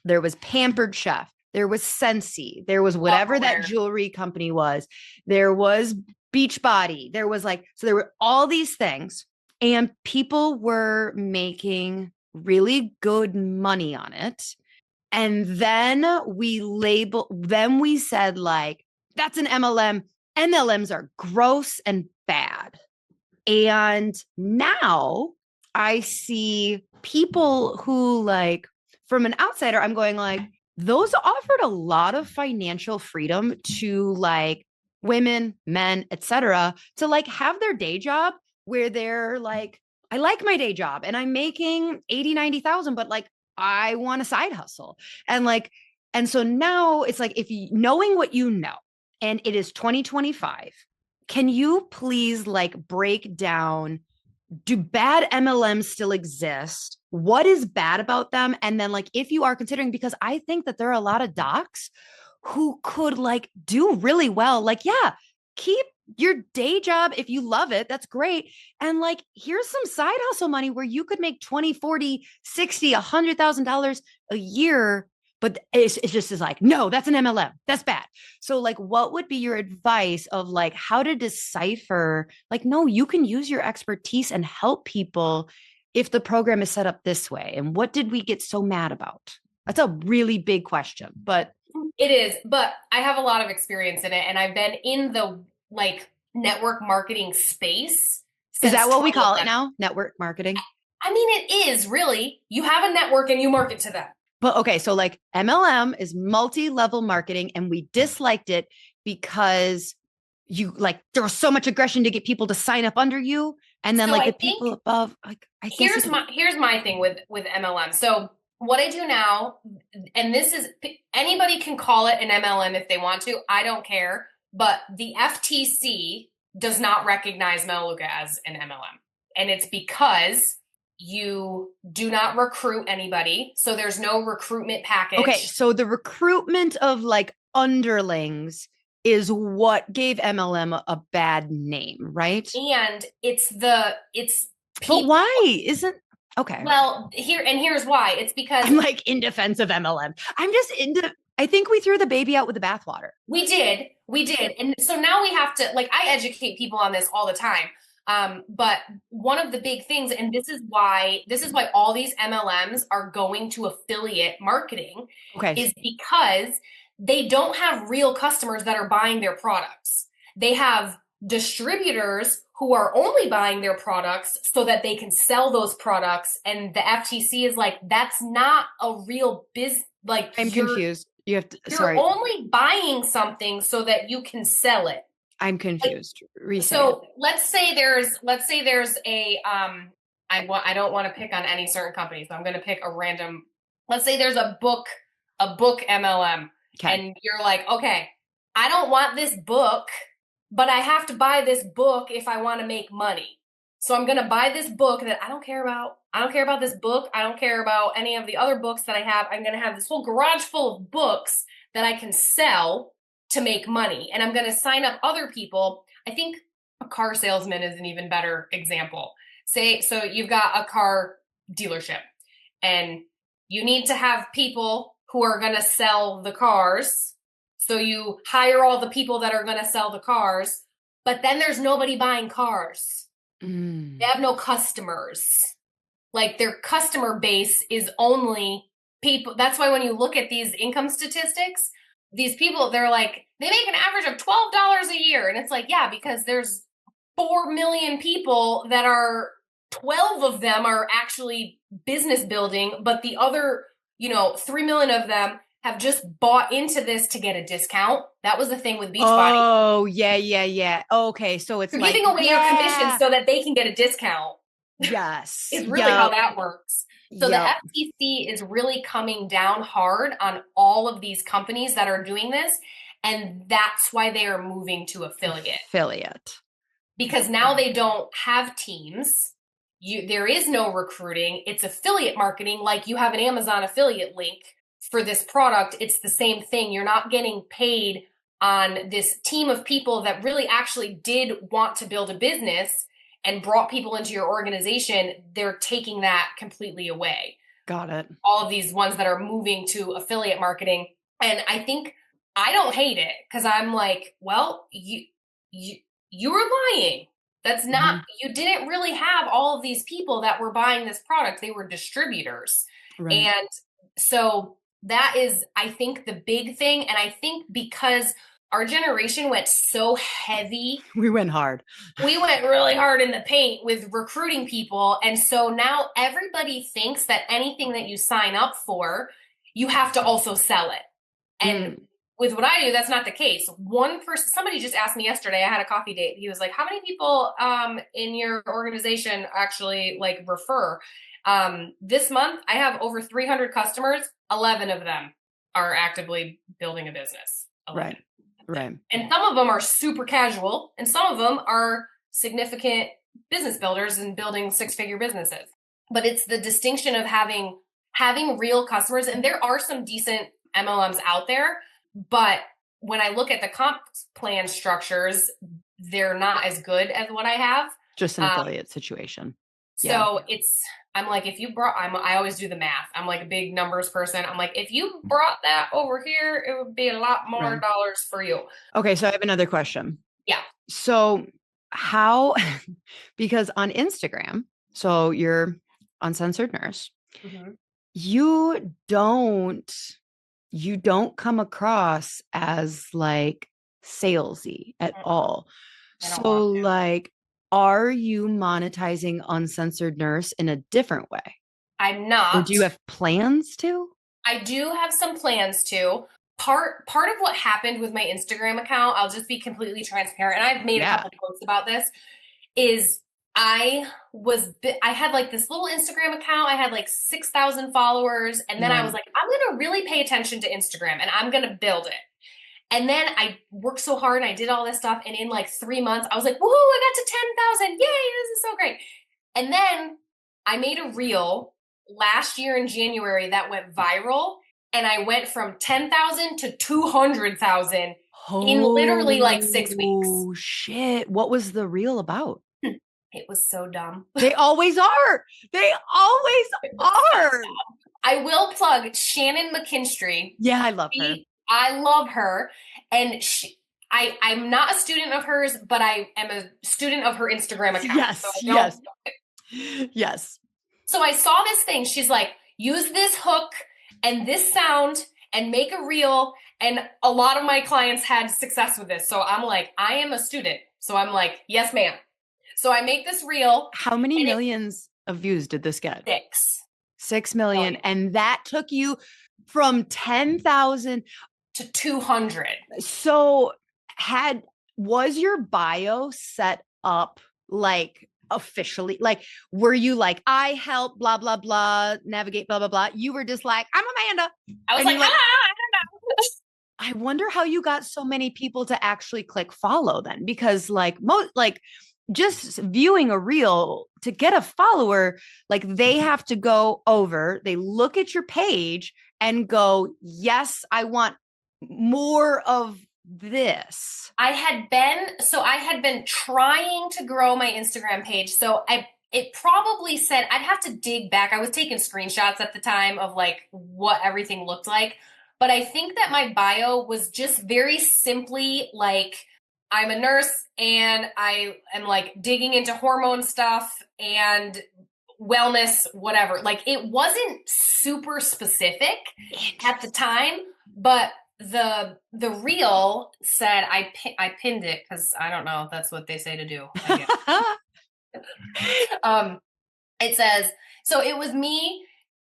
There was Pampered Chef. There was Scentsy. There was whatever that
Tupperware.
jewelry company was. There was Beachbody. There was like, so there were all these things, and people were making really good money on it. And then we said, like, that's an MLM. MLMs are gross and bad. And now I see people who, like, from an outsider, I'm going, like, those offered a lot of financial freedom to like women, men, etc., to like have their day job where they're like, I like my day job and I'm making 80, 90,000, but like I want a side hustle. And like, and so now it's like, if you knowing what you know, and it is 2025, can you please like break down, do bad MLMs still exist? What is bad about them? And then like if you are considering, because I think that there are a lot of docs who could like do really well. Like, yeah, keep your day job if you love it. That's great. And like, here's some side hustle money where you could make 20, 40, 60, $100,000 a year. But it's just is like, no, that's an MLM. That's bad. So like, what would be your advice of like how to decipher, like, no, you can use your expertise and help people if the program is set up this way? And what did we get so mad about? That's a really big question, but
It is, but I have a lot of experience in it, and I've been in the like network marketing space
is that
since
what we call it
2011.
now? Network marketing?
I mean, it is really. You have a network and you market to them.
But okay, so like MLM is multi-level marketing, and we disliked it because you like there was so much aggression to get people to sign up under you, and then
So
like
I
the
think
people above, like I guess
here's my thing with MLM. So what I do now, and this is anybody can call it an MLM if they want to. I don't care, but the FTC does not recognize Melaleuca as an MLM, and it's because you do not recruit anybody. So there's no recruitment
okay,
package.
so the recruitment of like underlings is what gave MLM a bad name, right?
And it's
But
people.
why isn't okay?
Well, here's why. It's because
I'm like in defense of MLM. I'm just into. I think we threw the baby out with the bathwater.
we did, and so now we have to like I educate people on this all the time. But one of the big things, and this is why all these MLMs are going to affiliate marketing,
Okay,
is because they don't have real customers that are buying their products. They have distributors who are only buying their products so that they can sell those products. And the FTC is like, that's not a real business. Like
I'm confused. You have to,
you're
sorry,
only buying something so that you can sell it.
I'm confused. Resay it.
So let's say there's a I don't want to pick on any certain company, so I'm going to pick a random. Let's say there's a book MLM,
Okay.
and you're like, okay, I don't want this book, but I have to buy this book if I want to make money. So I'm going to buy this book that I don't care about. I don't care about this book. I don't care about any of the other books that I have. I'm going to have this whole garage full of books that I can sell to make money. And I'm going to sign up other people. I think a car salesman is an even better example. Say, so you've got a car dealership and you need to have people who are going to sell the cars. So you hire all the people that are going to sell the cars, but then there's nobody buying cars. They have no customers. Like their customer base is only people. That's why when you look at these income statistics, these people, they're like, they make an average of $12 a year. And it's like, yeah, because there's 4 million people that are 12 of them are actually business building, but the other, 3 million of them have just bought into this to get a discount. That was the thing with Beachbody.
Oh, yeah. Okay. So it's
You're
like,
giving away your commission so that they can get a discount.
Yes.
It's really how that works. So the FTC is really coming down hard on all of these companies that are doing this. And that's why they are moving to affiliate. Because now they don't have teams. There is no recruiting. It's affiliate marketing. Like you have an Amazon affiliate link for this product. It's the same thing. You're not getting paid on this team of people that really actually did want to build a business and brought people into your organization. They're taking that completely away.
Got it.
All of these ones that are moving to affiliate marketing. And I think I don't hate it because I'm like, well, you were lying. That's not, you didn't really have all of these people that were buying this product. They were distributors. Right. And so that is, I think, the big thing. And I think because our generation went so heavy.
We went hard.
We went really hard in the paint with recruiting people. And so now everybody thinks that anything that you sign up for, you have to also sell it. And with what I do, that's not the case. One person, somebody just asked me yesterday, I had a coffee date. He was like, how many people in your organization actually like refer? This month, I have over 300 customers. 11 of them are actively building a business. 11.
Right.
And some of them are super casual, and some of them are significant business builders and building 6-figure businesses. But it's the distinction of having real customers. And there are some decent MLMs out there, but when I look at the comp plan structures, they're not as good as what I have.
Just an affiliate situation.
So I'm like, if you I always do the math. I'm like a big numbers person. I'm like, if you brought that over here, it would be a lot more dollars for you.
Okay. So I have another question.
Yeah.
So how, because on Instagram, so you're Uncensored Nurse, you don't come across as like salesy at all. So like, are you monetizing Uncensored Nurse in a different way?
I'm not.
Or do you have plans to?
I do have some plans to. Part of what happened with my Instagram account, I'll just be completely transparent, and I've made a couple posts about this, is I had like this little Instagram account. I had like 6,000 followers. And then I was like, I'm going to really pay attention to Instagram and I'm going to build it. And then I worked so hard and I did all this stuff. And in like 3 months, I was like, woohoo, I got to 10,000. Yay, this is so great. And then I made a reel last year in January that went viral. And I went from 10,000 to 200,000 in literally like 6 weeks.
Oh, shit. What was the reel about?
It was so dumb.
They always are. They always are.
I will plug Shannon McKinstry.
Yeah, I love her.
I love her. And I'm not a student of hers, but I am a student of her Instagram account.
Yes.
So I saw this thing. She's like, use this hook and this sound and make a reel. And a lot of my clients had success with this. So I'm like, I am a student. So I'm like, yes, ma'am. So I make this reel
How many
and it's
millions of views did this get? 6 million.
million
And that took you from 10,000
to 200.
So had was your bio set up like officially? Like, were you like, I help blah blah blah navigate blah blah blah? You were just like, I'm Amanda.
I was
And
like,
you're
ah,
like,
I don't know.
I wonder how you got so many people to actually click follow then, because like most like just viewing a reel to get a follower, like they have to go over, they look at your page and go, yes, I want more of this.
I had been trying to grow my Instagram page. It probably said, I'd have to dig back. I was taking screenshots at the time of like what everything looked like. But I think that my bio was just very simply like, I'm a nurse and I am like digging into hormone stuff and wellness, whatever. Like it wasn't super specific at the time, but the reel said I pinned it because I don't know, that's what they say to do, I guess. um it says, so it was me.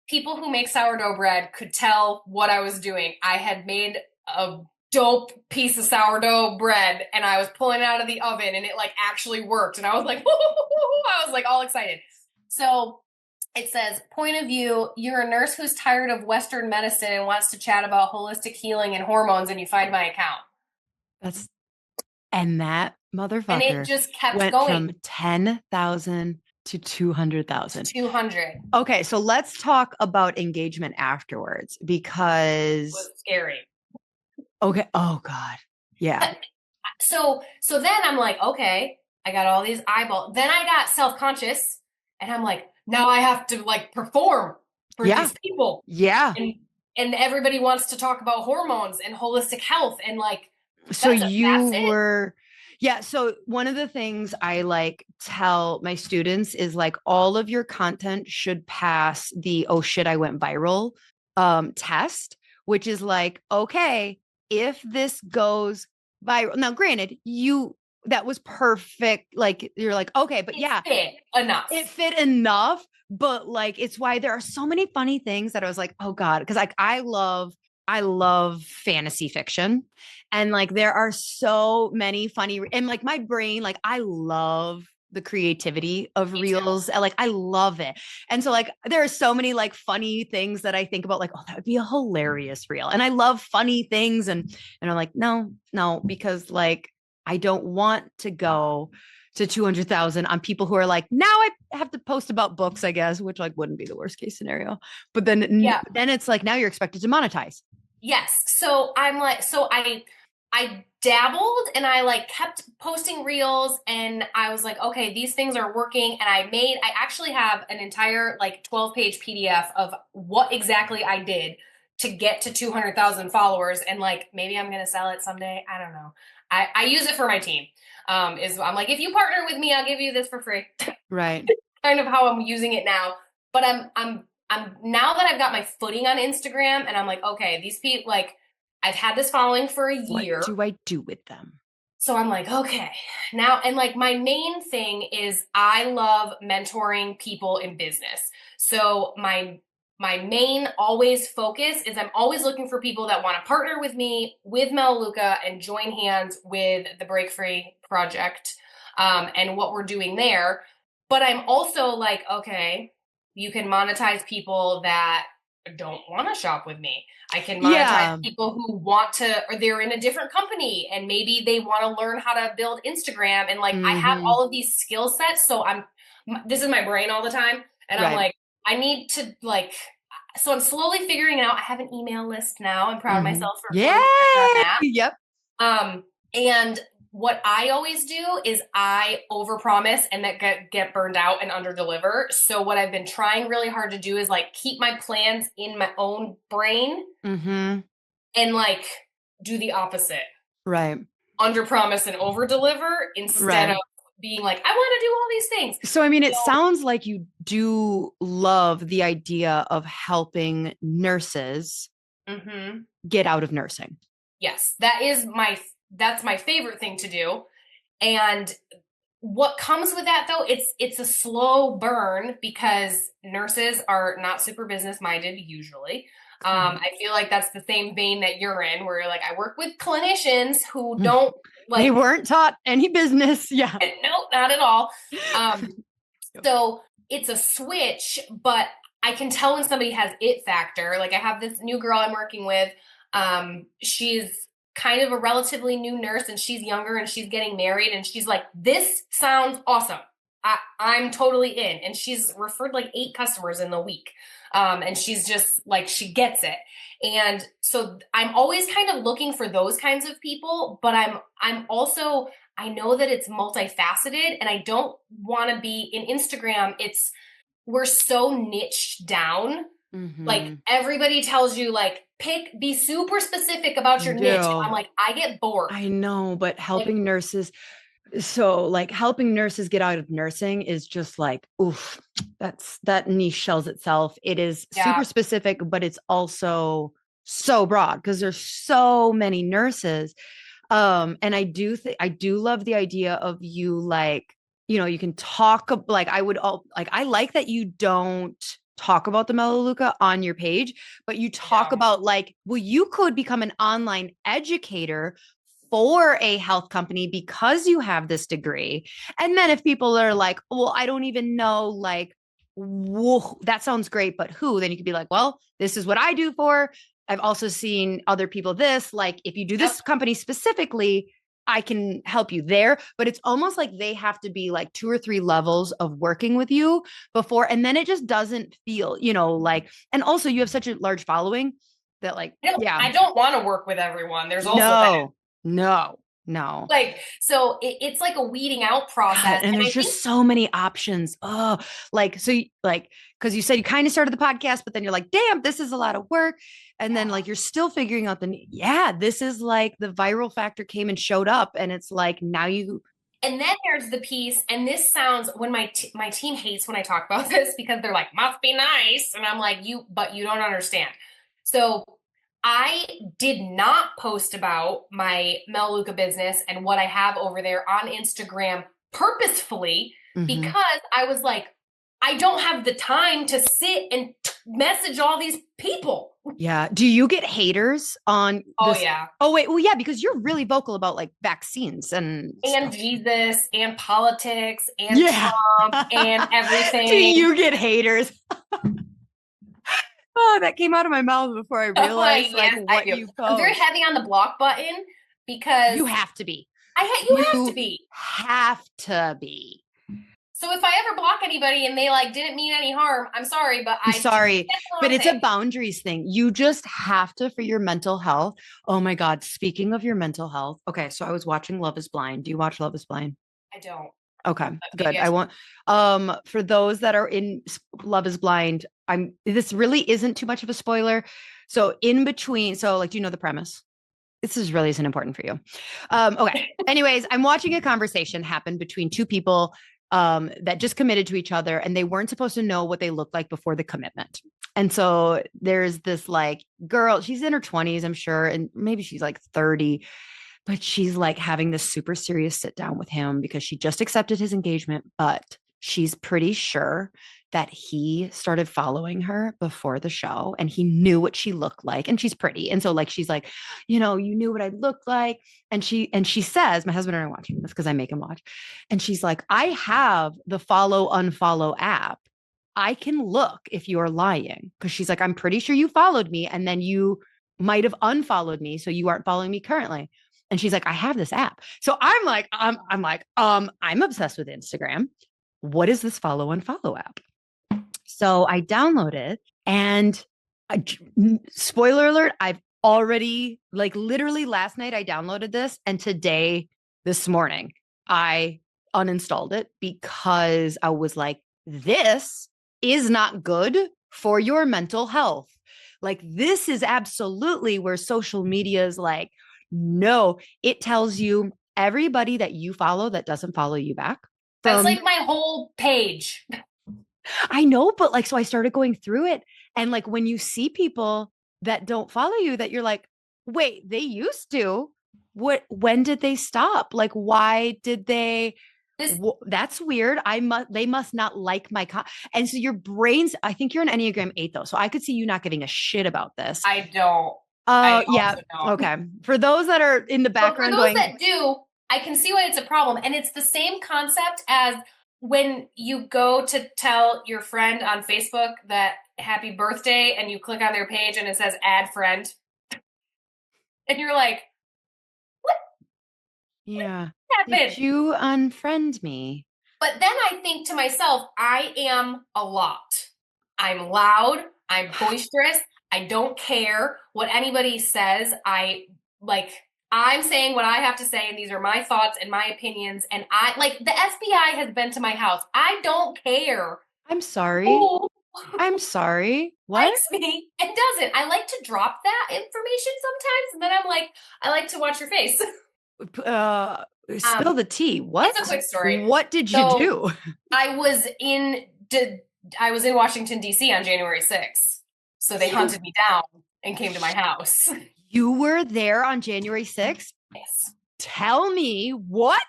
People who make sourdough bread could tell what I was doing. I had made a dope piece of sourdough bread and I was pulling it out of the oven and it like actually worked. And I was like, I was like all excited. So it says, point of view, you're a nurse who's tired of Western medicine and wants to chat about holistic healing and hormones, and you find my account.
That's and that
And it
motherfucker
just kept
went
going.
from 10,000 to 200,000.
200.
Okay, so let's talk about engagement afterwards
It
because
was scary.
okay, oh God. Yeah.
So then I'm like, okay, I got all these eyeballs. Then I got self-conscious and I'm like, now I have to like perform for
Yeah.
these people.
Yeah.
And everybody wants to talk about hormones and holistic health and like
So
that's
you
it.
were, yeah. So one of the things I like tell my students is like all of your content should pass the oh shit, I went viral test, which is like, okay, if this goes viral. Now, granted, that was perfect. Like you're like, okay, but yeah,
Fit enough.
it fit enough. But like it's why there are so many funny things that I was like, oh God, because like I love fantasy fiction. And like there are so many funny and like my brain, like I love the creativity of
Me too.
reels. Like I love it. And so like there are so many like funny things that I think about, like, oh, that would be a hilarious reel. And I love funny things. And I'm like, no, because like I don't want to go to 200,000 on people who are like, now I have to post about books, I guess, which like wouldn't be the worst case scenario. But
Yeah.
then it's like now you're expected to monetize.
Yes. So I'm like, so I dabbled and I like kept posting reels and I was like, okay, these things are working. And I actually have an entire like 12-page PDF of what exactly I did to get to 200,000 followers. And like, maybe I'm going to sell it someday. I don't know. I use it for my team. I'm like, if you partner with me, I'll give you this for free.
Right.
Kind of how I'm using it now. But I'm now that I've got my footing on Instagram and I'm like, okay, these people like I've had this following for a year.
What do I do with them?
So I'm like, okay, now, and like my main thing is I love mentoring people in business. So my main always focus is I'm always looking for people that want to partner with me, with Melaleuca, and join hands with the Break Free project and what we're doing there. But I'm also like, okay, you can monetize people that don't want to shop with me. I can monetize
Yeah.
people who want to, or they're in a different company and maybe they want to learn how to build Instagram. And like, I have
Mm-hmm.
all of these skill sets. So this is my brain all the time. And I'm
Right.
like, I need to like, so I'm slowly figuring it out. I have an email list now. I'm proud of
Mm-hmm.
myself for
Yay!
pulling the trigger on that.
Yep.
And what I always do is I overpromise and that get burned out and underdeliver. So what I've been trying really hard to do is like keep my plans in my own brain
Mm-hmm.
and like do the opposite.
Right.
Underpromise and overdeliver instead
Right.
of being like, I want to do all these things.
So, I mean, it
So,
sounds like you do love the idea of helping nurses
mhm.
get out of nursing.
Yes, that's my favorite thing to do. And what comes with that though, it's a slow burn because nurses are not super business minded usually. I feel like that's the same vein that you're in, where you're like, I work with clinicians who don't
They
like,
weren't taught any business. Yeah.
no, not at all. So it's a switch, but I can tell when somebody has it factor. Like I have this new girl I'm working with. She's kind of a relatively new nurse and she's younger and she's getting married and she's like, this sounds awesome. I'm totally in. And she's referred like 8 customers in the week. And she's just like, she gets it. And so I'm always kind of looking for those kinds of people, but I'm also, I know that it's multifaceted and I don't want to be in Instagram. We're so niched down. Like everybody tells you like, be super specific about your niche. I'm like, I get bored.
I know, but helping
like,
nurses. So like helping nurses get out of nursing is just like, oof, that niche shells itself. It is super specific, but it's also so broad because there's so many nurses. And I do love the idea of you like, you can talk like I like that you don't talk about the Melaleuca on your page, but you talk about like, well, you could become an online educator for a health company because you have this degree. And then if people are like, well, I don't even know, like, whoa, that sounds great, but who? Then you could be like, well, this is what I do for. I've also seen other people this, like, if you do this company specifically, I can help you there. But it's almost like they have to be like 2 or 3 levels of working with you before. And then it just doesn't feel, like, and also you have such a large following that like,
I don't want to work with everyone. There's also that.
No.
Like, so it's like a weeding out process.
God, and there's just so many options. Oh, like, so like, because you said you kind of started the podcast, but then you're like, damn, this is a lot of work. And then like, you're still figuring out this is like the viral factor came and showed up. And it's like, now you.
And then there's the piece, and this sounds, when my team hates when I talk about this because they're like, must be nice. And I'm like, but you don't understand. So I did not post about my Melaleuca business and what I have over there on Instagram purposefully because I was like, I don't have the time to sit and message all these people.
Yeah. Do you get haters on this?
Yeah.
Oh, wait. Well, yeah, because you're really vocal about like vaccines and
Jesus and politics and Trump and everything.
Do you get haters? Oh, that came out of my mouth before I realized what you post.
I'm very heavy on the block button because
you have to be.
You have to be.
Have to be.
So if I ever block anybody and they like didn't mean any harm, I'm sorry, but
I'm sorry, but it's a boundaries thing. You just have to for your mental health. Oh my God. Speaking of your mental health. Okay. So I was watching Love is Blind. Do you watch Love is Blind?
I don't.
Okay, good. I want, for those that are in Love is Blind, this really isn't too much of a spoiler. So in between, so like, do you know the premise? This isn't important for you. Okay. Anyways, I'm watching a conversation happen between 2 people that just committed to each other and they weren't supposed to know what they looked like before the commitment. And so there's this like girl, she's in her 20s, I'm sure, and maybe she's like 30, but she's like having this super serious sit down with him because she just accepted his engagement, but she's pretty sure that he started following her before the show and he knew what she looked like and she's pretty. And so like, she's like, you knew what I looked like. And she says, my husband and I are watching this because I make him watch. And she's like, I have the follow unfollow app. I can look if you're lying. Cause she's like, I'm pretty sure you followed me and then you might've unfollowed me. So you aren't following me currently. And she's like, I have this app. So I'm like, I'm obsessed with Instagram. What is this follow unfollow app? So I download it and spoiler alert, I've already literally last night I downloaded this and this morning, I uninstalled it because I was like, this is not good for your mental health. Like this is absolutely where social media is like, no, it tells you everybody that you follow that doesn't follow you back.
That's like my whole page.
I know, but so I started going through it. And when you see people that don't follow you, that you're like, wait, they used to, when did they stop? Like, why did they?
This
That's weird. They must not like and so your brains, I think you're an Enneagram 8 though. So I could see you not giving a shit about this.
I don't. I
Yeah.
also don't.
Okay. For those that are in the
But for
background
those
going,
that do, I can see why it's a problem. And it's the same concept as when you go to tell your friend on Facebook that happy birthday and you click on their page and it says add friend. And you're like, what
yeah. Did
happened?
you unfriend me?
But then I think to myself, I am a lot. I'm loud, I'm boisterous, I don't care what anybody says. Like I'm saying what I have to say, and these are my thoughts and my opinions. And I like the FBI has been to my house. I don't care
I'm sorry.
who
I'm sorry. What?
likes me and doesn't. I like to drop that information sometimes, and then I'm like, I like to watch your face.
Uh, Spill the tea.
It's a
What?
quick story.
What did you
So
do?
I was in I was in Washington D.C. on January 6th. So they
You
hunted me down and came to my house.
you were there on January 6th?
Yes.
Tell me what?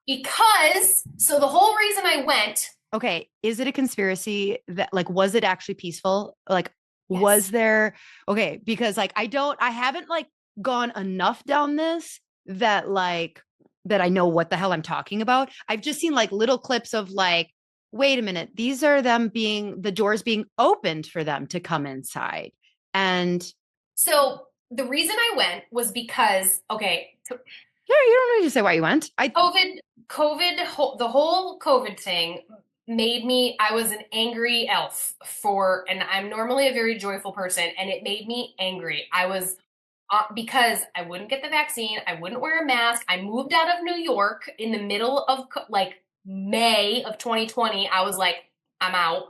Because so the whole reason I went,
Okay, is it a conspiracy that like was it actually peaceful? Like was
yes.
there okay, because like I haven't like gone enough down this that like that I know what the hell I'm talking about. I've just seen like little clips of like wait a minute, these are them being the doors being opened for them to come inside. And
So the reason I went was because okay,
yeah, you don't need to say why you went. I
the whole COVID thing made me, I was an angry elf and I'm normally a very joyful person, and it made me angry. I was because I wouldn't get the vaccine, I wouldn't wear a mask. I moved out of New York in the middle of like May of 2020. I was like, I'm out.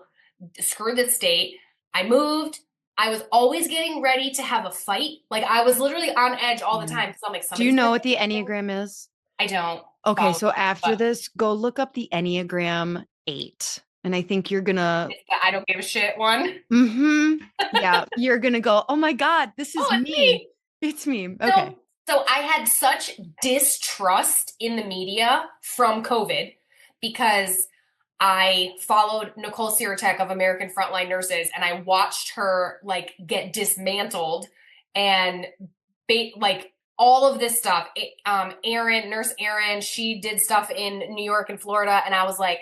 Screw this state. I moved. I was always getting ready to have a fight. Like I was literally on edge all the
yeah.
time. So I'm like,
Do you
somebody's
know
gonna
what the
take me.
Enneagram is?
I don't
Okay,
follow
so
that,
after
but
this, go look up the Enneagram 8. And I think you're gonna
it's the I don't give a shit one.
yeah, you're gonna go, "Oh my God, this is
Oh, it's
me.
me.
It's me."
So,
Okay.
so I had such distrust in the media from COVID because I followed Nicole Siratek of American Frontline Nurses, and I watched her like get dismantled and like all of this stuff. Nurse Erin, she did stuff in New York and Florida, and I was like,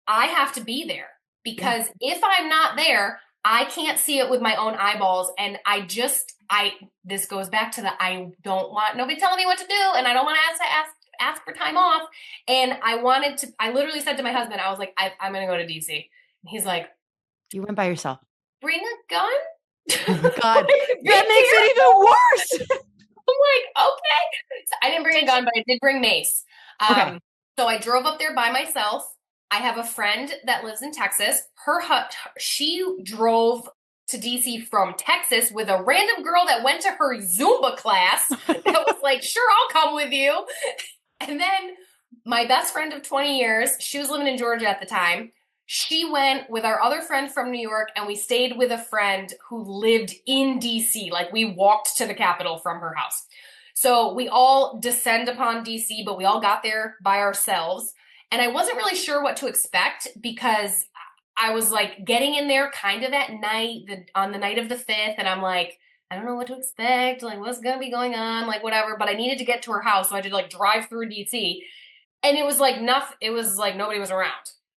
I have to be there
Yeah.
because if I'm not there, I can't see it with my own eyeballs. And this goes back to the I don't want nobody telling me what to do, and I don't want to ask for time off. And I literally said to my husband, I was like, I'm going to go to DC. And he's like,
You went by yourself.
bring a gun?
Oh my God.
Be
That makes it even worse.
I'm like, okay. So I didn't bring a gun, but I did bring mace.
Okay.
So I drove up there by myself. I have a friend that lives in Texas. She drove to DC from Texas with a random girl that went to her Zumba class that was like, sure, I'll come with you. And then my best friend of 20 years, she was living in Georgia at the time. She went with our other friend from New York, and we stayed with a friend who lived in DC. Like we walked to the Capitol from her house. So we all descend upon DC, but we all got there by ourselves. And I wasn't really sure what to expect because I was like getting in there kind of at night, on the night of the 5th. And I'm like, I don't know what to expect. Like, what's going to be going on? Like, whatever. But I needed to get to her house. So I had to like drive through DC. And it was like nothing. It was like nobody was around.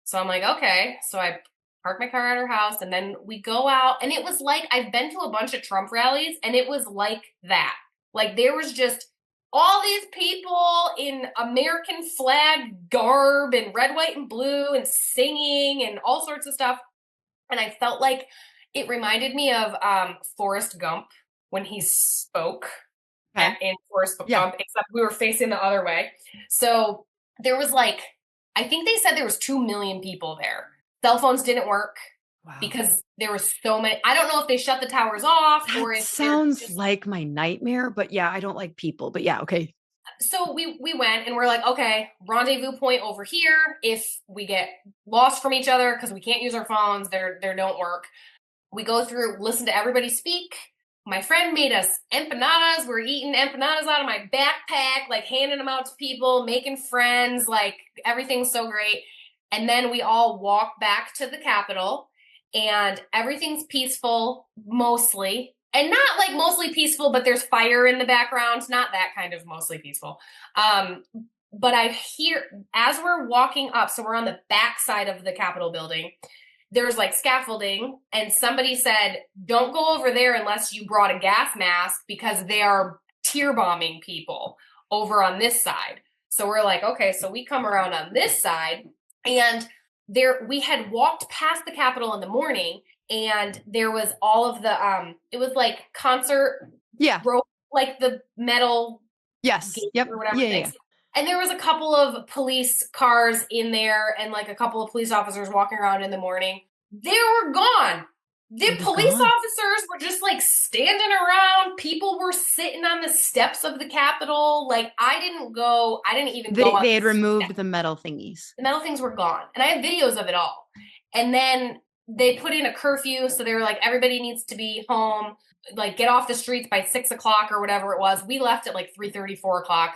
So I'm like, okay. So I park my car at her house, and then we go out. And it was like, I've been to a bunch of Trump rallies, and it was like that. Like there was just all these people in American flag garb and red, white, and blue and singing and all sorts of stuff. And I felt like it reminded me of Forrest Gump when he spoke
Okay.
in Forrest
Yeah.
Gump, except we were facing the other way. So there was like, I think they said there was 2 million people there. Cell phones didn't work
Wow.
because there were so many. I don't know if they shut the towers off or
That
if they're
sounds
just.
like my nightmare, but yeah, I don't like people. But yeah, okay.
So we went and we're like, okay, rendezvous point over here. If we get lost from each other because we can't use our phones, they don't work. We go through, listen to everybody speak. my friend made us empanadas. We're eating empanadas out of my backpack, like handing them out to people, making friends, like everything's so great. And then we all walk back to the Capitol and everything's peaceful, mostly. And not like mostly peaceful, but there's fire in the background. Not that kind of mostly peaceful. But I hear, as we're walking up, so we're on the back side of the Capitol building, there's like scaffolding, and somebody said, don't go over there unless you brought a gas mask because they are tear bombing people over on this side. So we're like, okay, so we come around on this side, and there we had walked past the Capitol in the morning, and there was all of the it was like concert rope, like the metal or whatever things. And there was a couple of police cars in there and like a couple of police officers walking around in the morning. They were gone. The police officers were just like standing around. People were sitting on the steps of the Capitol. Like I didn't even go.
They had removed the metal thingies.
The metal things were gone. And I have videos of it all. And then they put in a curfew. So they were like, everybody needs to be home, like get off the streets by 6 o'clock or whatever it was. We left at like 3:30, 4 o'clock.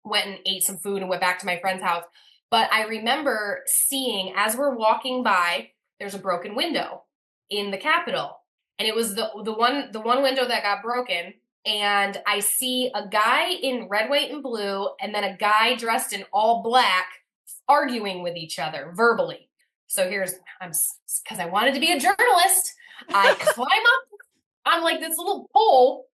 Went and ate some food and went back to my friend's house. But I remember seeing, as we're walking by, there's a broken window in the Capitol. And it was the one window that got broken. And I see a guy in red, white, and blue, and then a guy dressed in all black arguing with each other verbally. So because I wanted to be a journalist, I climb up on like this little pole,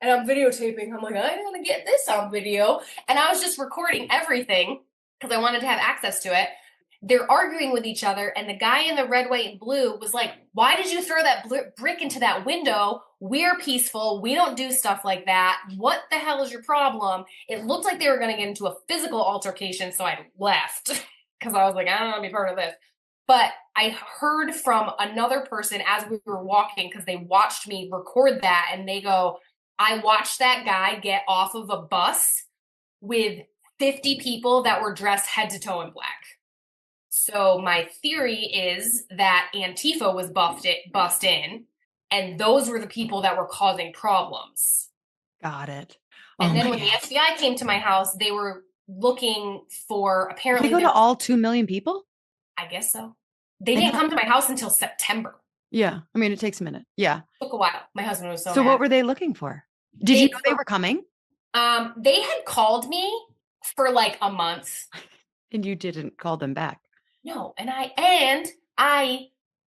and I'm videotaping. I'm like, I want to get this on video. And I was just recording everything because I wanted to have access to it. They're arguing with each other. And the guy in the red, white, and blue was like, why did you throw that brick into that window? We're peaceful. We don't do stuff like that. What the hell is your problem? It looked like they were going to get into a physical altercation. So I left because I was like, I don't want to be part of this. But I heard from another person as we were walking, because they watched me record that, and they go, I watched that guy get off of a bus with 50 people that were dressed head to toe in black. So my theory is that Antifa was bussed in, and those were the people that were causing problems.
Got it.
And then when the FBI came to my house, they were looking for, apparently.
They go to all 2 million people?
I guess so. They didn't come to my house until September.
Yeah. I mean, it takes a minute. Yeah.
It took a while. My husband was so
mad. What were they looking for? Did you know they were coming?
They had called me for like a month.
And you didn't call them back. No.
And I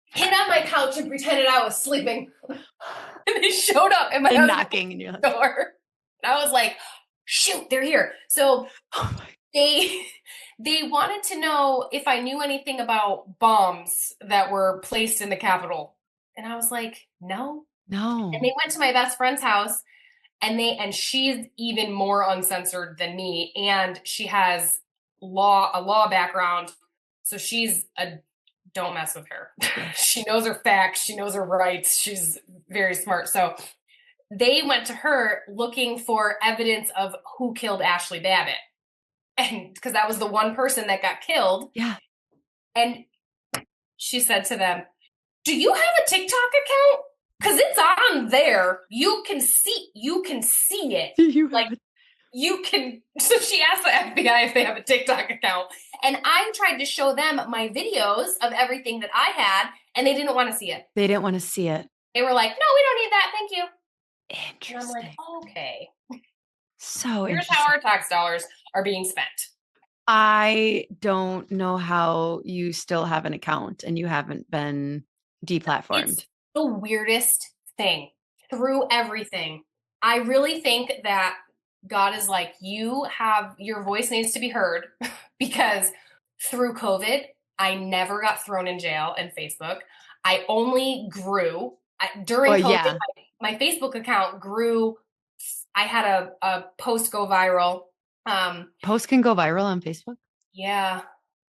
hid on my couch and pretended I was sleeping. And they showed up at my
knocking in your
door. And I was like, shoot, they're here. So they wanted to know if I knew anything about bombs that were placed in the Capitol. And I was like, no. And they went to my best friend's house, and she's even more uncensored than me. And she has a law background. So don't mess with her. She knows her facts. She knows her rights. She's very smart. So they went to her looking for evidence of who killed Ashley Babbitt. And because that was the one person that got killed.
Yeah.
And she said to them, do you have a TikTok account? Because it's on there. You can see it. So she asked the FBI if they have a TikTok account. And I tried to show them my videos of everything that I had, and they didn't want to see it.
They didn't want to see it.
They were like, no, we don't need that. Thank you.
Interesting.
And I'm like, okay.
So
here's how our tax dollars are being spent.
I don't know how you still have an account and you haven't been deplatformed.
It's the weirdest thing through everything. I really think that God is like, your voice needs to be heard, because through COVID, I never got thrown in jail in Facebook. I only grew during COVID. Yeah. My Facebook account grew. I had a post go viral.
Posts can go viral on Facebook?
Yeah,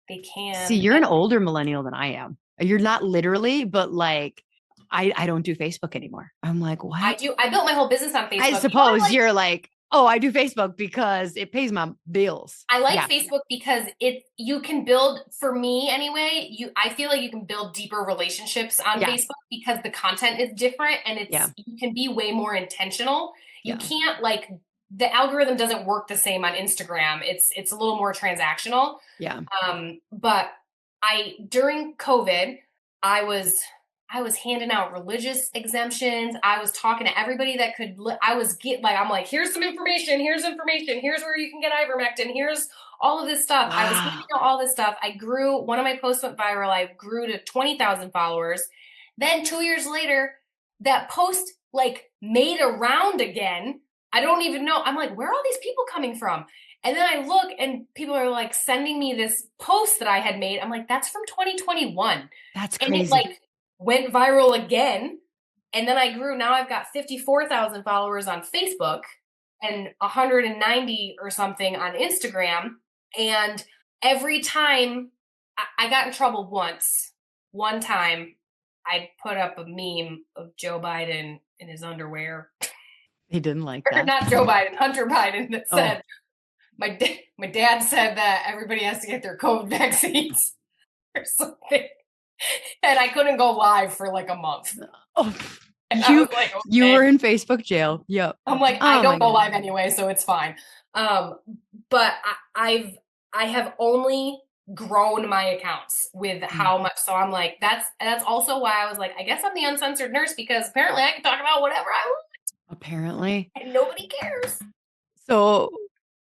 they can.
See, you're an older millennial than I am. You're not literally, but like, I don't do Facebook anymore. I'm like, what?
I do. I built my whole business on Facebook.
I suppose you're like Oh, I do Facebook because it pays my bills.
I like
Yeah.
Facebook because you can build, for me anyway, I feel like you can build deeper relationships on
Yeah.
Facebook because the content is different and
Yeah.
you can be way more intentional. You
Yeah.
can't like the algorithm doesn't work the same on Instagram. It's a little more transactional.
Yeah.
But during COVID, I was I was handing out religious exemptions. I was talking to everybody that could. I'm like, here's some information. Here's information. Here's where you can get ivermectin. Here's all of this stuff. I was handing
Wow.
out all this stuff. One of my posts went viral. I grew to 20,000 followers. Then 2 years later, that post like made a round again. I don't even know. I'm like, where are all these people coming from? And then I look and people are like sending me this post that I had made. I'm like, that's from 2021.
That's
And it
crazy.
like went viral again. And then I grew. Now I've got 54,000 followers on Facebook and 190 or something on Instagram. And every time I got in trouble once, one time I put up a meme of Joe Biden in his underwear.
He didn't like
Or
that.
not Joe Biden, Hunter Biden, that
Oh,
said, my dad said that everybody has to get their COVID vaccines or something. And I couldn't go live for like a month.
oh,
And I
you
was like,
you
okay.
were in Facebook jail. Yep.
I'm like, I
Oh my
don't go
God.
live anyway, so it's fine. But I have only grown my accounts with
Mm.
how much. So I'm like, that's also why I was like, I guess I'm the uncensored nurse because apparently I can talk about whatever I want
Apparently.
and nobody cares.
So,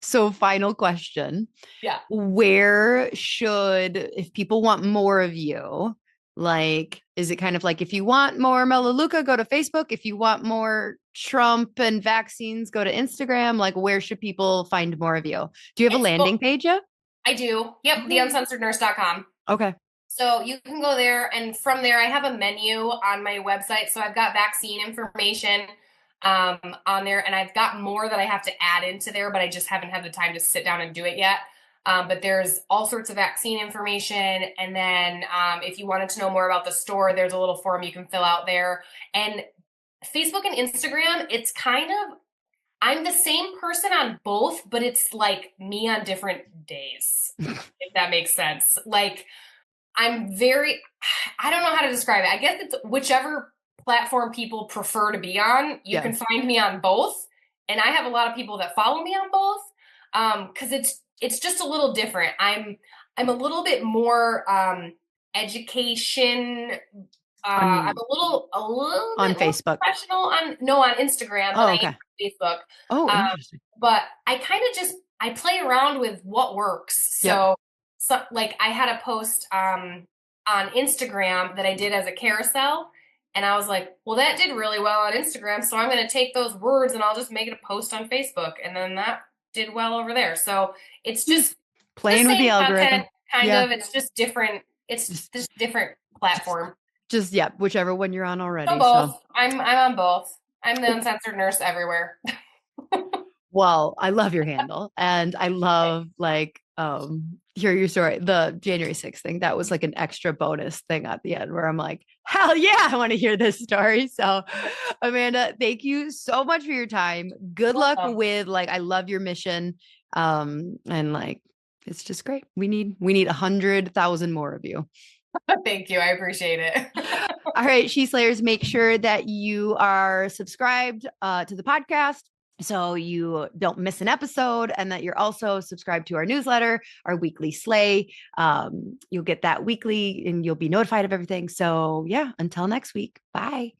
so final question.
Yeah.
If people want more of you, like, is it kind of like if you want more Melaleuca, go to Facebook? If you want more Trump and vaccines, go to Instagram? Like, where should people find more of you? Do you have a
It's
landing page yet?
I do. Yep, theuncensorednurse.com.
Okay.
So you can go there, and from there, I have a menu on my website. So I've got vaccine information on there, and I've got more that I have to add into there, but I just haven't had the time to sit down and do it yet. But there's all sorts of vaccine information. And then if you wanted to know more about the store, there's a little form you can fill out there. And Facebook and Instagram, it's kind of, I'm the same person on both, but it's like me on different days, if that makes sense. Like, I don't know how to describe it. I guess it's whichever platform people prefer to be on. You
Yeah.
can find me on both. And I have a lot of people that follow me on both. Cause it's just a little different. I'm a little bit more, education. I'm
On
a little
on
bit more
Facebook.
professional on Instagram than
Oh,
I am
okay.
on Facebook.
Oh,
Um,
interesting.
but I kind of I play around with what works.
Yep.
So like I had a post on Instagram that I did as a carousel, and I was like, well, that did really well on Instagram, so I'm going to take those words and I'll just make it a post on Facebook, and then that did well over there. So it's just the
Playing with the
same
algorithm.
content, kind
Yeah.
of. It's just different. It's
Just,
just different
just,
platform.
just yeah, whichever one you're on
So
already. So,
both. I'm on both. I'm the uncensored nurse everywhere.
well, I love your handle and I love like hear your story. The January 6th thing, that was like an extra bonus thing at the end where I'm like, hell yeah, I want to hear this story. So Amanda, thank you so much for your time. Good luck
Welcome.
with like I love your mission. And like it's just great. We need 100,000 more of you.
Thank you. I appreciate it.
All right, She Slayers, make sure that you are subscribed to the podcast so you don't miss an episode, and that you're also subscribed to our newsletter, our weekly slay. You'll get that weekly and you'll be notified of everything. So yeah, until next week. Bye.